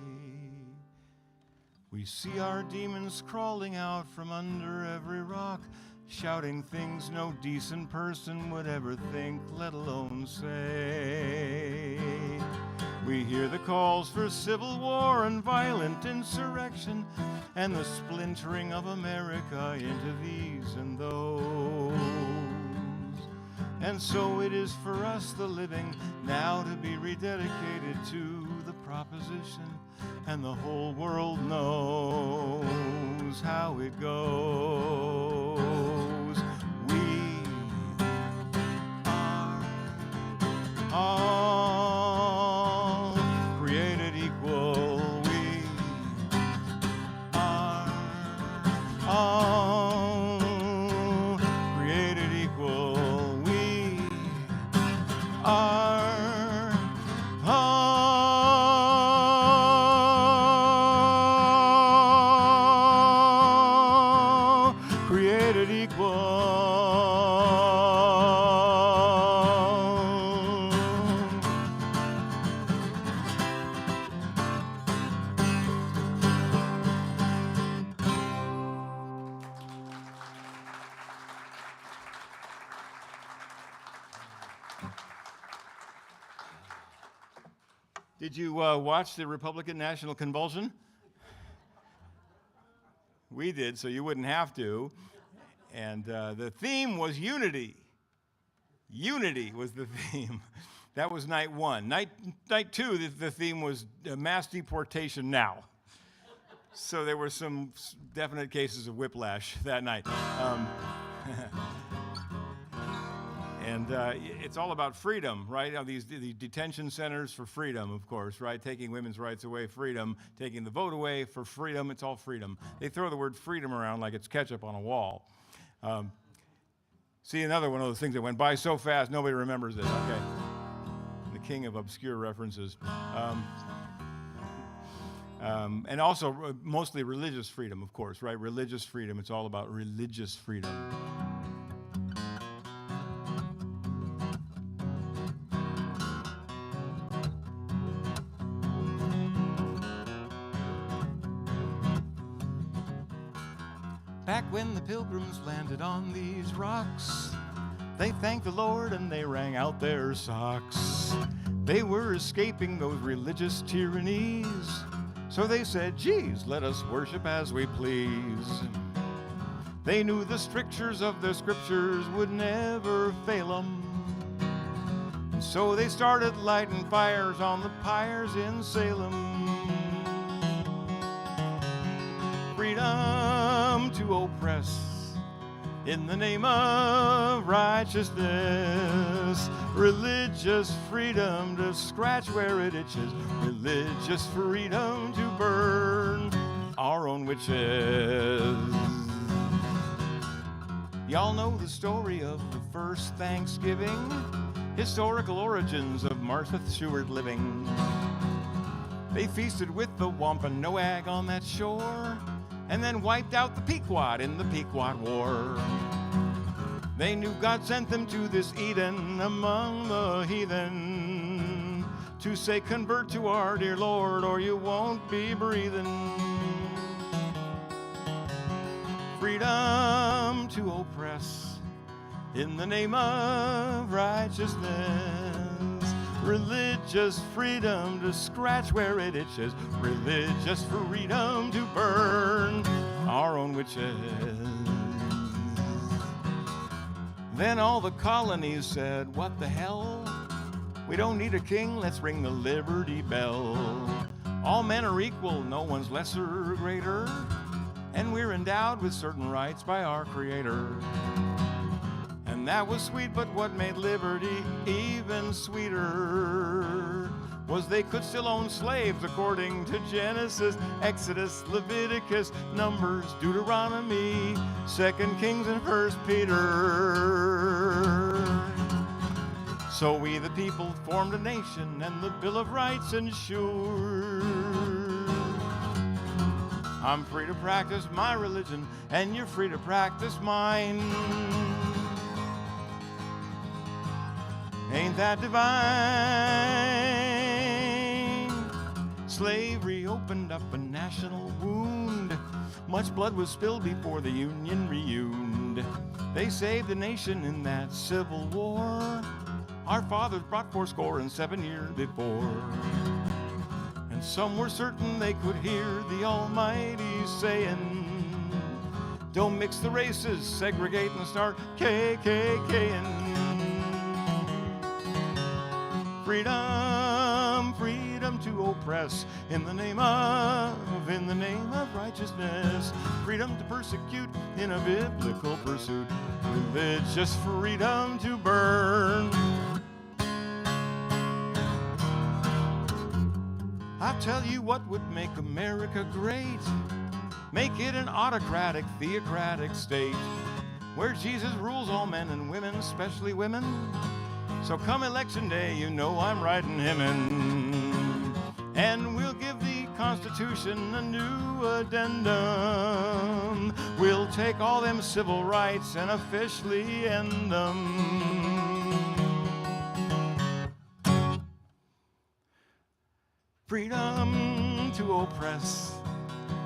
We see our demons crawling out from under every rock, shouting things no decent person would ever think, let alone say. We hear the calls for civil war and violent insurrection, and the splintering of America into these and those. And so it is for us, the living, now to be rededicated to the proposition, and the whole world knows how it goes. We are all created equal. We are all created equal. We are all created equal. Did you watch the Republican National Convulsion? We did, so you wouldn't have to. And the theme was unity. Unity was the theme. That was night one. Night two, the theme was mass deportation now. So there were some definite cases of whiplash that night. And it's all about freedom, right? These detention centers for freedom, of course, right? Taking women's rights away, freedom. Taking the vote away for freedom, it's all freedom. They throw the word freedom around like it's ketchup on a wall. See, another one of those things that went by so fast, nobody remembers it, okay? The king of obscure references. And also mostly religious freedom, of course, right? Religious freedom, it's all about religious freedom. Back when the pilgrims landed on these rocks, they thanked the Lord and they wrung out their socks. They were escaping those religious tyrannies, so they said, geez, let us worship as we please. They knew the strictures of the scriptures would never fail them, and so they started lighting fires on the pyres in Salem. Freedom to oppress in the name of righteousness. Religious freedom to scratch where it itches. Religious freedom to burn our own witches. Y'all know the story of the first Thanksgiving, historical origins of Martha Stewart living. They feasted with the Wampanoag on that shore, and then wiped out the Pequot in the Pequot War. They knew God sent them to this Eden among the heathen to say, convert to our dear Lord or you won't be breathing. Freedom to oppress in the name of righteousness. Religious freedom to scratch where it itches. Religious freedom to burn our own witches. Then all the colonies said, what the hell? We don't need a king, let's ring the Liberty Bell. All men are equal, no one's lesser or greater, and we're endowed with certain rights by our Creator. And that was sweet, but what made liberty even sweeter was they could still own slaves according to Genesis, Exodus, Leviticus, Numbers, Deuteronomy, 2 Kings, and 1 Peter. So we the people formed a nation, and the Bill of Rights ensured I'm free to practice my religion, and you're free to practice mine. Ain't that divine? Slavery opened up a national wound. Much blood was spilled before the Union reuned. They saved the nation in that Civil War. Our fathers brought 7 years before. And some were certain they could hear the Almighty saying, don't mix the races, segregate and start KKKing. Freedom, freedom to oppress in the name of righteousness. Freedom to persecute in a biblical pursuit. Religious freedom to burn. I'll tell you what would make America great. Make it an autocratic, theocratic state where Jesus rules all men and women, especially women. So come election day, you know I'm writing him in. And we'll give the Constitution a new addendum. We'll take all them civil rights and officially end them. Freedom to oppress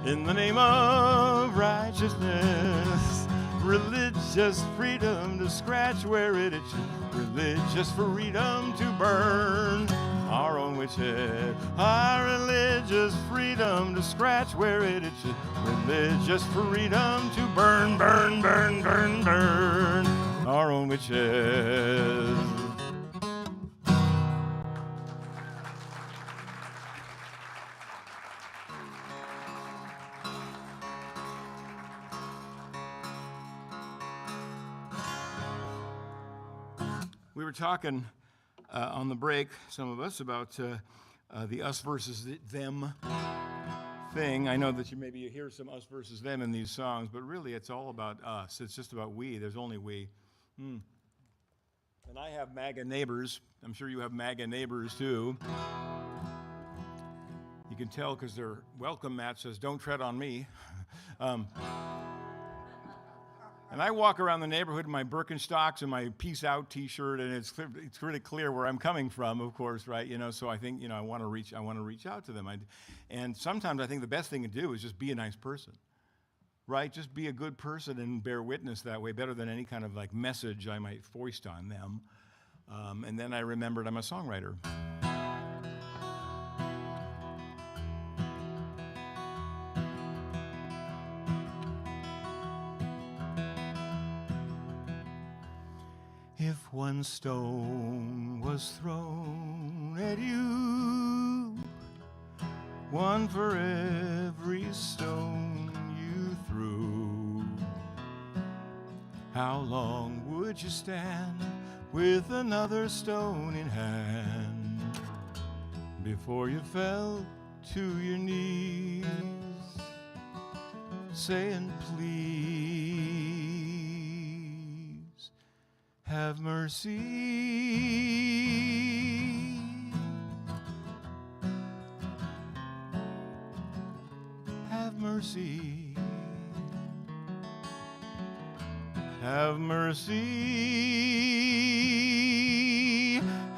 in the name of righteousness. Religious freedom to scratch where it itches. Religious freedom to burn our own witches. Our religious freedom to scratch where it itches. Religious freedom to burn, burn, burn, burn, burn our own witches. We were talking on the break, some of us, about the us versus them thing. I know that you hear some us versus them in these songs, but really it's all about us. It's just about we. There's only we. And I have MAGA neighbors. I'm sure you have MAGA neighbors too. You can tell because their welcome mat says, "Don't tread on me." And I walk around the neighborhood in my Birkenstocks and my Peace Out T-shirt, and it's really clear where I'm coming from, of course, right? So I think I want to reach out to them. And sometimes I think the best thing to do is just be a nice person, right? Just be a good person and bear witness that way, better than any kind of like message I might foist on them. And then I remembered I'm a songwriter. If one stone was thrown at you, one for every stone you threw, how long would you stand with another stone in hand before you fell to your knees, saying, "Please have mercy"? Have mercy. Have mercy.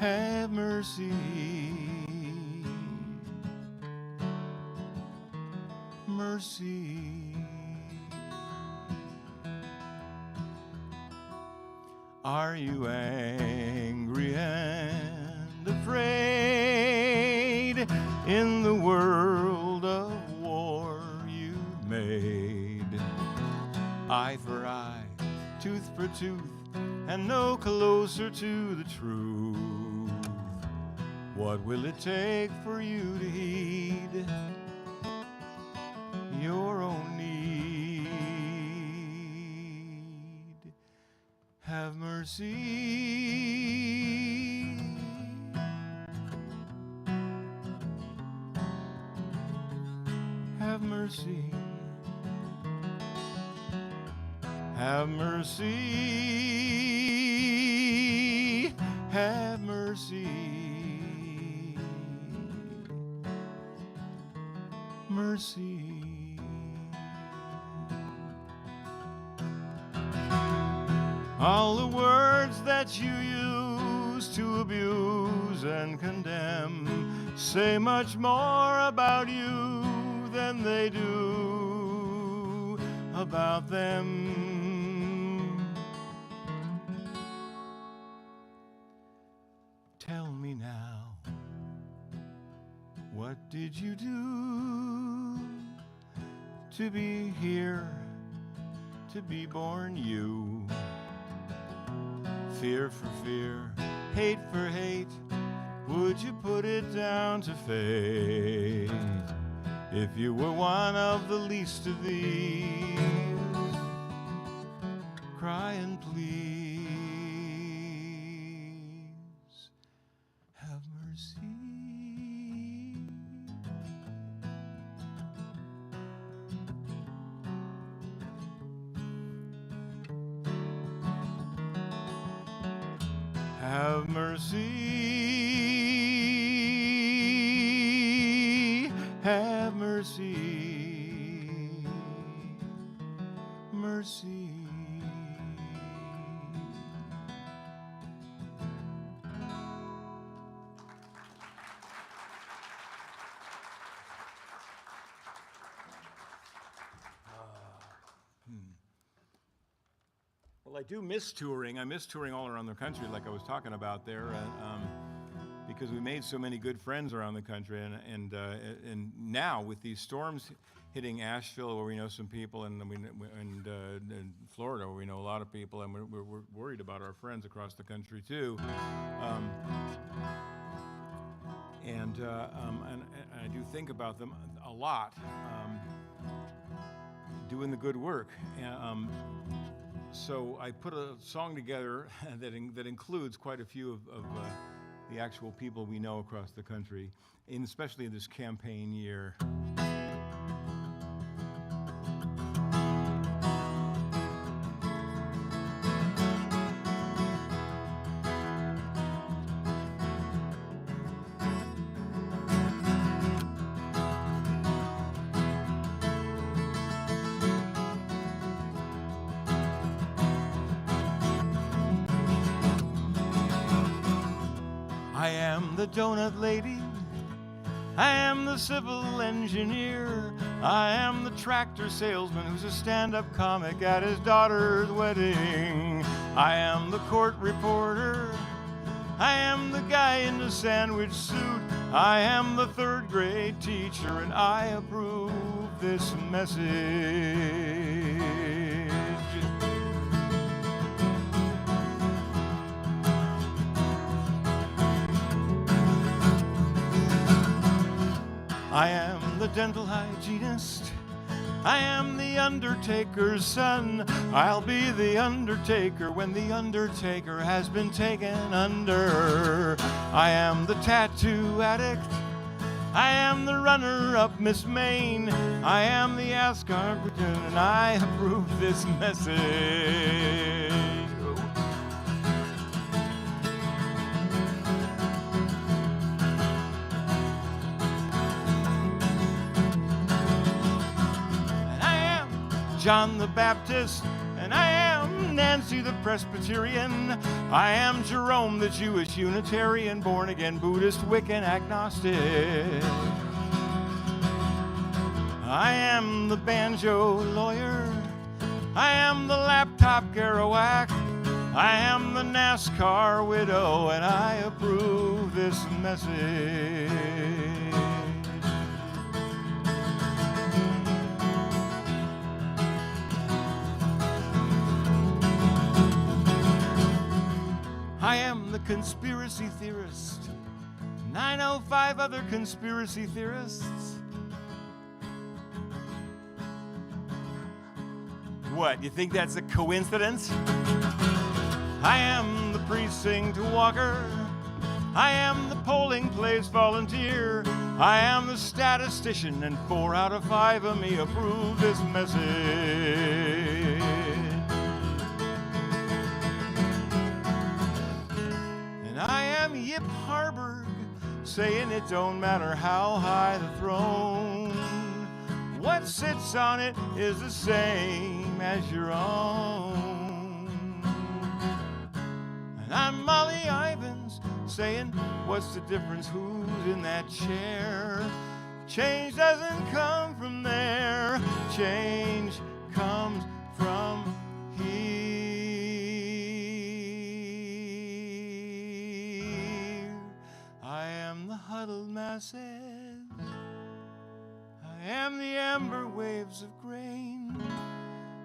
Have mercy. Mercy. Are you angry and afraid in the world of war you made? Eye for eye, tooth for tooth, and no closer to the truth. What will it take for you to heed your own need? Have mercy. Have mercy. Have mercy. Have mercy. Mercy. All the words that you use to abuse and condemn say much more about you than they do about them. Tell me now, what did you do to be here, to be born you? Fear for fear, hate for hate, would you put it down to fate? If you were one of the least of these, cry and please, have mercy. Have mercy, have mercy, mercy. Well, I do miss touring. I miss touring all around the country, like I was talking about there, because we made so many good friends around the country. And now with these storms hitting Asheville, where we know some people, and Florida, where we know a lot of people, and we're worried about our friends across the country too. And I do think about them a lot, doing the good work. So I put a song together that includes quite a few of the actual people we know across the country, especially in this campaign year. I am the donut lady, I am the civil engineer, I am the tractor salesman who's a stand-up comic at his daughter's wedding. I am the court reporter, I am the guy in the sandwich suit, I am the third grade teacher, and I approve this message. I am the dental hygienist, I am the undertaker's son. I'll be the undertaker when the undertaker has been taken under. I am the tattoo addict, I am the runner-up Miss Maine, I am the Asgard, and I approve this message. John the Baptist, and I am Nancy the Presbyterian. I am Jerome the Jewish Unitarian, born-again Buddhist, Wiccan, agnostic. I am the banjo lawyer, I am the laptop Kerouac, I am the NASCAR widow, and I approve this message. I am the conspiracy theorist, and I know 5 other conspiracy theorists. What, you think that's a coincidence? I am the precinct walker, I am the polling place volunteer, I am the statistician, and 4 out of 5 of me approve this message. I am Yip Harburg, saying it don't matter how high the throne, what sits on it is the same as your own. And I'm Molly Ivins, saying what's the difference, who's in that chair? Change doesn't come from there, change comes from here. I am the huddled masses, I am the amber waves of grain,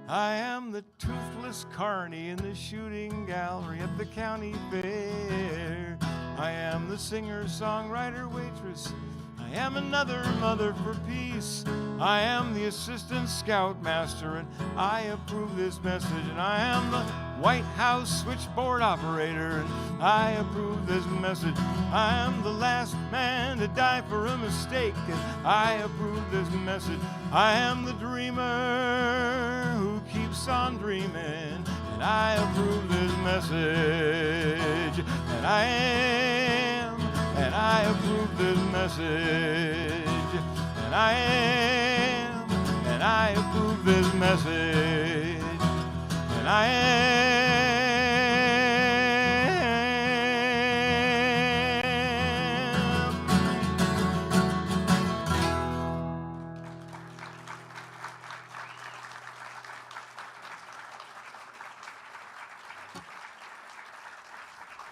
I am the toothless carny in the shooting gallery at the county fair. I am the singer, songwriter, waitress, I am another mother for peace, I am the assistant scoutmaster, and I approve this message. And I am the White House switchboard operator, and I approve this message. I am the last man to die for a mistake, and I approve this message. I am the dreamer who keeps on dreaming, and I approve this message. And I am, and I approve this message. And I am, and I approve this message. And I am.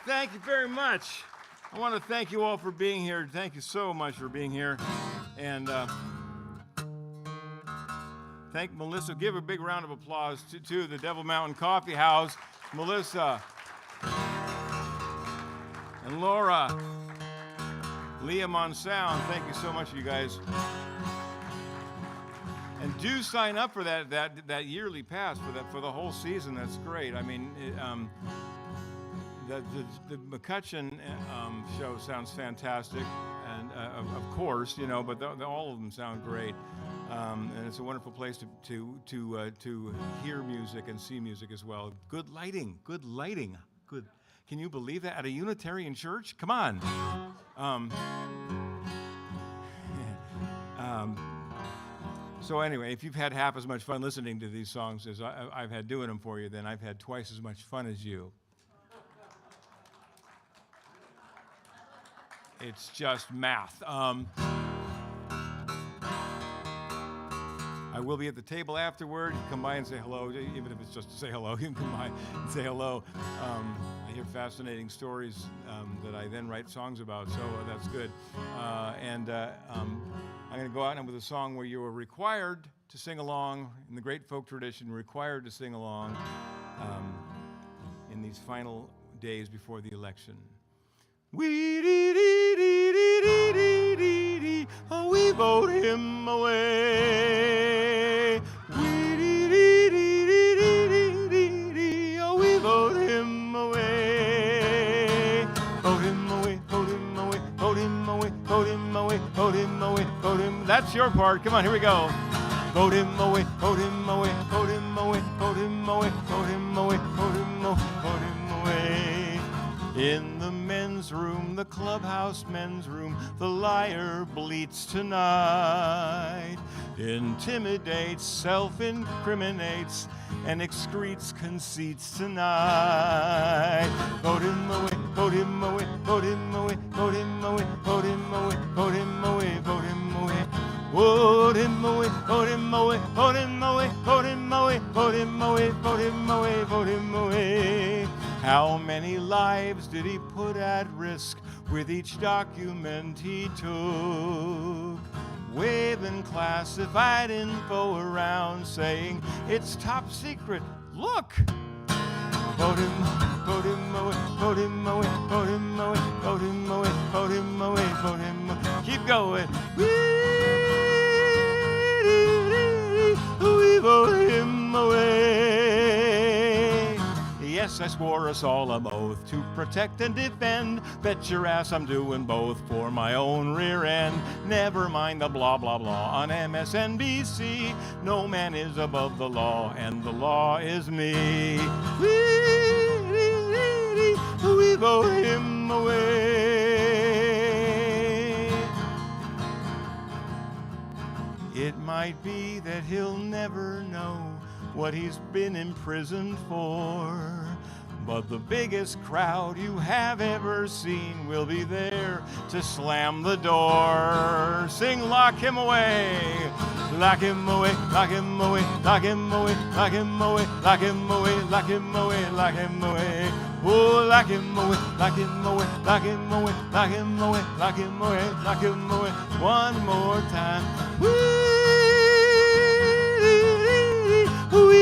Thank you very much. I want to thank you all for being here. Thank you so much for being here. And thank Melissa. Give a big round of applause to the Devil Mountain Coffee House. Melissa and Laura. Liam on sound. Thank you so much, you guys. And do sign up for that yearly pass for the whole season. That's great. I mean, the McCutcheon show sounds fantastic, and of course, you know, but all of them sound great, and it's a wonderful place to hear music and see music as well. Good lighting. Good. Can you believe that at a Unitarian church? Come on. So anyway, if you've had half as much fun listening to these songs as I've had doing them for you, then I've had twice as much fun as you. It's just math. I will be at the table afterward. Come by and say hello, even if it's just to say hello. You can come by and say hello. I hear fascinating stories that I then write songs about, so that's good. I'm going to go out with a song where you are required to sing along, in the great folk tradition, required to sing along in these final days before the election. Oh, we vote him away. Oh, we vote him away. Vote him away, vote him away, vote him away, vote him away, vote him away, vote him. That's your part. Come on, here we go. Vote him away, vote him away, vote him away, vote him away, vote him away, vote him away, vote him away. In the men's room, the clubhouse men's room, the liar bleats tonight, intimidates, self-incriminates, and excretes conceits tonight. Vote him away, vote him away, vote him away, vote him away, vote him away, vote him away, vote him away. Vote him away, vote him away, vote him away, vote him away, vote him away, vote him away, vote him away. How many lives did he put at risk with each document he took? Waving classified info around saying it's top secret. Look! Vote him away, vote him away, vote him away, vote him away, vote him away, vote him away. Keep going. We vote him away. Yes, I swore a solemn oath to protect and defend. Bet your ass I'm doing both for my own rear end. Never mind the blah, blah, blah on MSNBC. No man is above the law, and the law is me. We vote him away. It might be that he'll never know what he's been imprisoned for, but the biggest crowd you have ever seen will be there to slam the door. Sing, lock him away, lock him away, lock him away, lock him away, lock him away, lock him away, lock him away, lock him away. Oh, lock him away, lock him away, lock him away, lock him away, lock him away, lock him away. One more time. We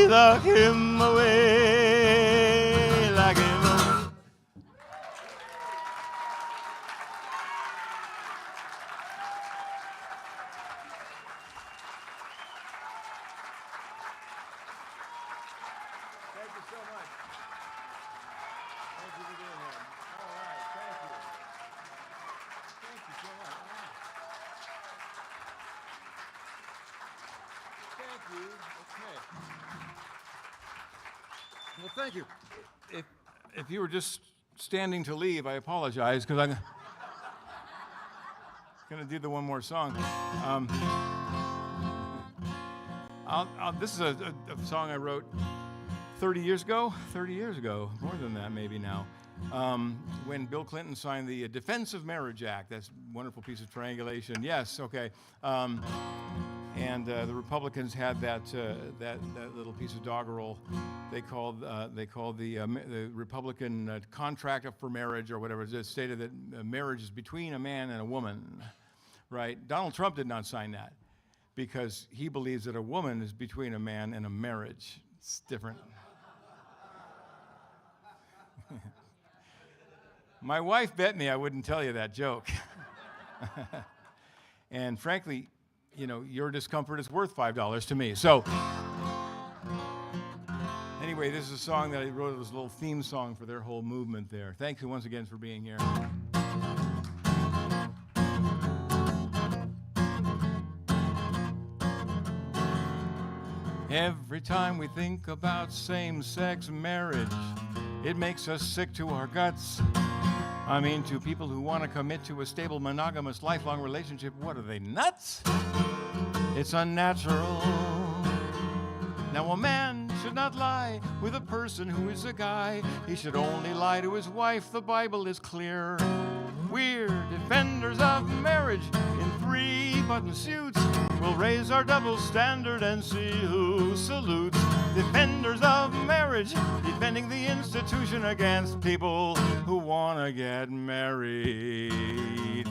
lock him away, lock him away. Thank you so much. Thank you for being here. All right, thank you. Thank you so much. Thank you. Okay. Well, thank you. If you were just standing to leave, I apologize, because I'm going to do the one more song. This is a song I wrote 30 years ago, more than that maybe now, when Bill Clinton signed the Defense of Marriage Act. That's a wonderful piece of triangulation. Yes, okay. And the Republicans had that little piece of doggerel they called the Republican Contract for Marriage or whatever. It stated that marriage is between a man and a woman, right? Donald Trump did not sign that because he believes that a woman is between a man and a marriage. It's different. My wife bet me I wouldn't tell you that joke. And frankly, you know, your discomfort is worth $5 to me. So anyway, this is a song that I wrote. It was a little theme song for their whole movement there. Thank you once again for being here. Every time we think about same-sex marriage, it makes us sick to our guts. I mean, to people who want to commit to a stable, monogamous, lifelong relationship, what are they, nuts? It's unnatural. Now, a man should not lie with a person who is a guy. He should only lie to his wife. The Bible is clear. We're defenders of marriage in three-button suits. We'll raise our double standard and see who salutes. Defenders of marriage, defending the institution against people who want to get married.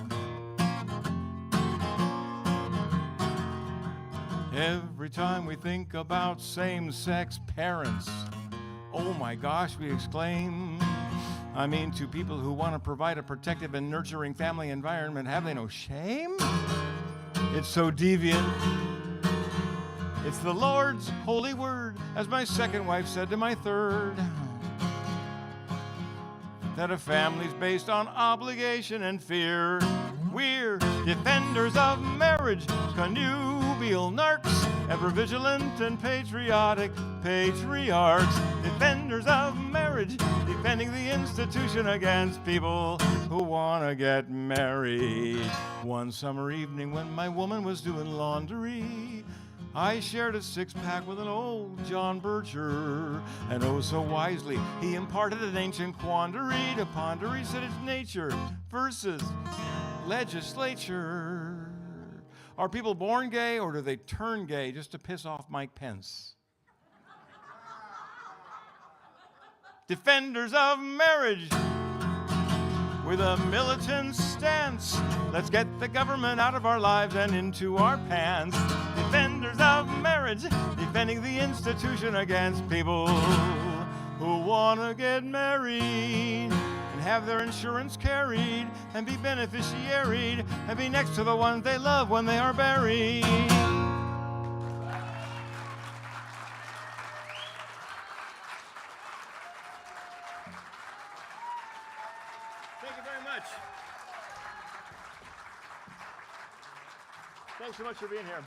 Every time we think about same-sex parents, oh my gosh, we exclaim. I mean, to people who want to provide a protective and nurturing family environment, have they no shame? It's so deviant. It's the Lord's holy word, as my second wife said to my third, that a family's based on obligation and fear. We're defenders of marriage, connubial narcs, ever vigilant and patriotic patriarchs. Defenders of marriage, defending the institution against people who want to get married. One summer evening when my woman was doing laundry, I shared a six-pack with an old John Bircher, and oh so wisely he imparted an ancient quandary to ponder. He said it's nature versus legislature. Are people born gay or do they turn gay just to piss off Mike Pence? Defenders of marriage with a militant stance. Let's get the government out of our lives and into our pants. Defenders of marriage, defending the institution against people who want to get married and have their insurance carried and be beneficiaried and be next to the ones they love when they are buried. Thank you very much. Thanks so much for being here.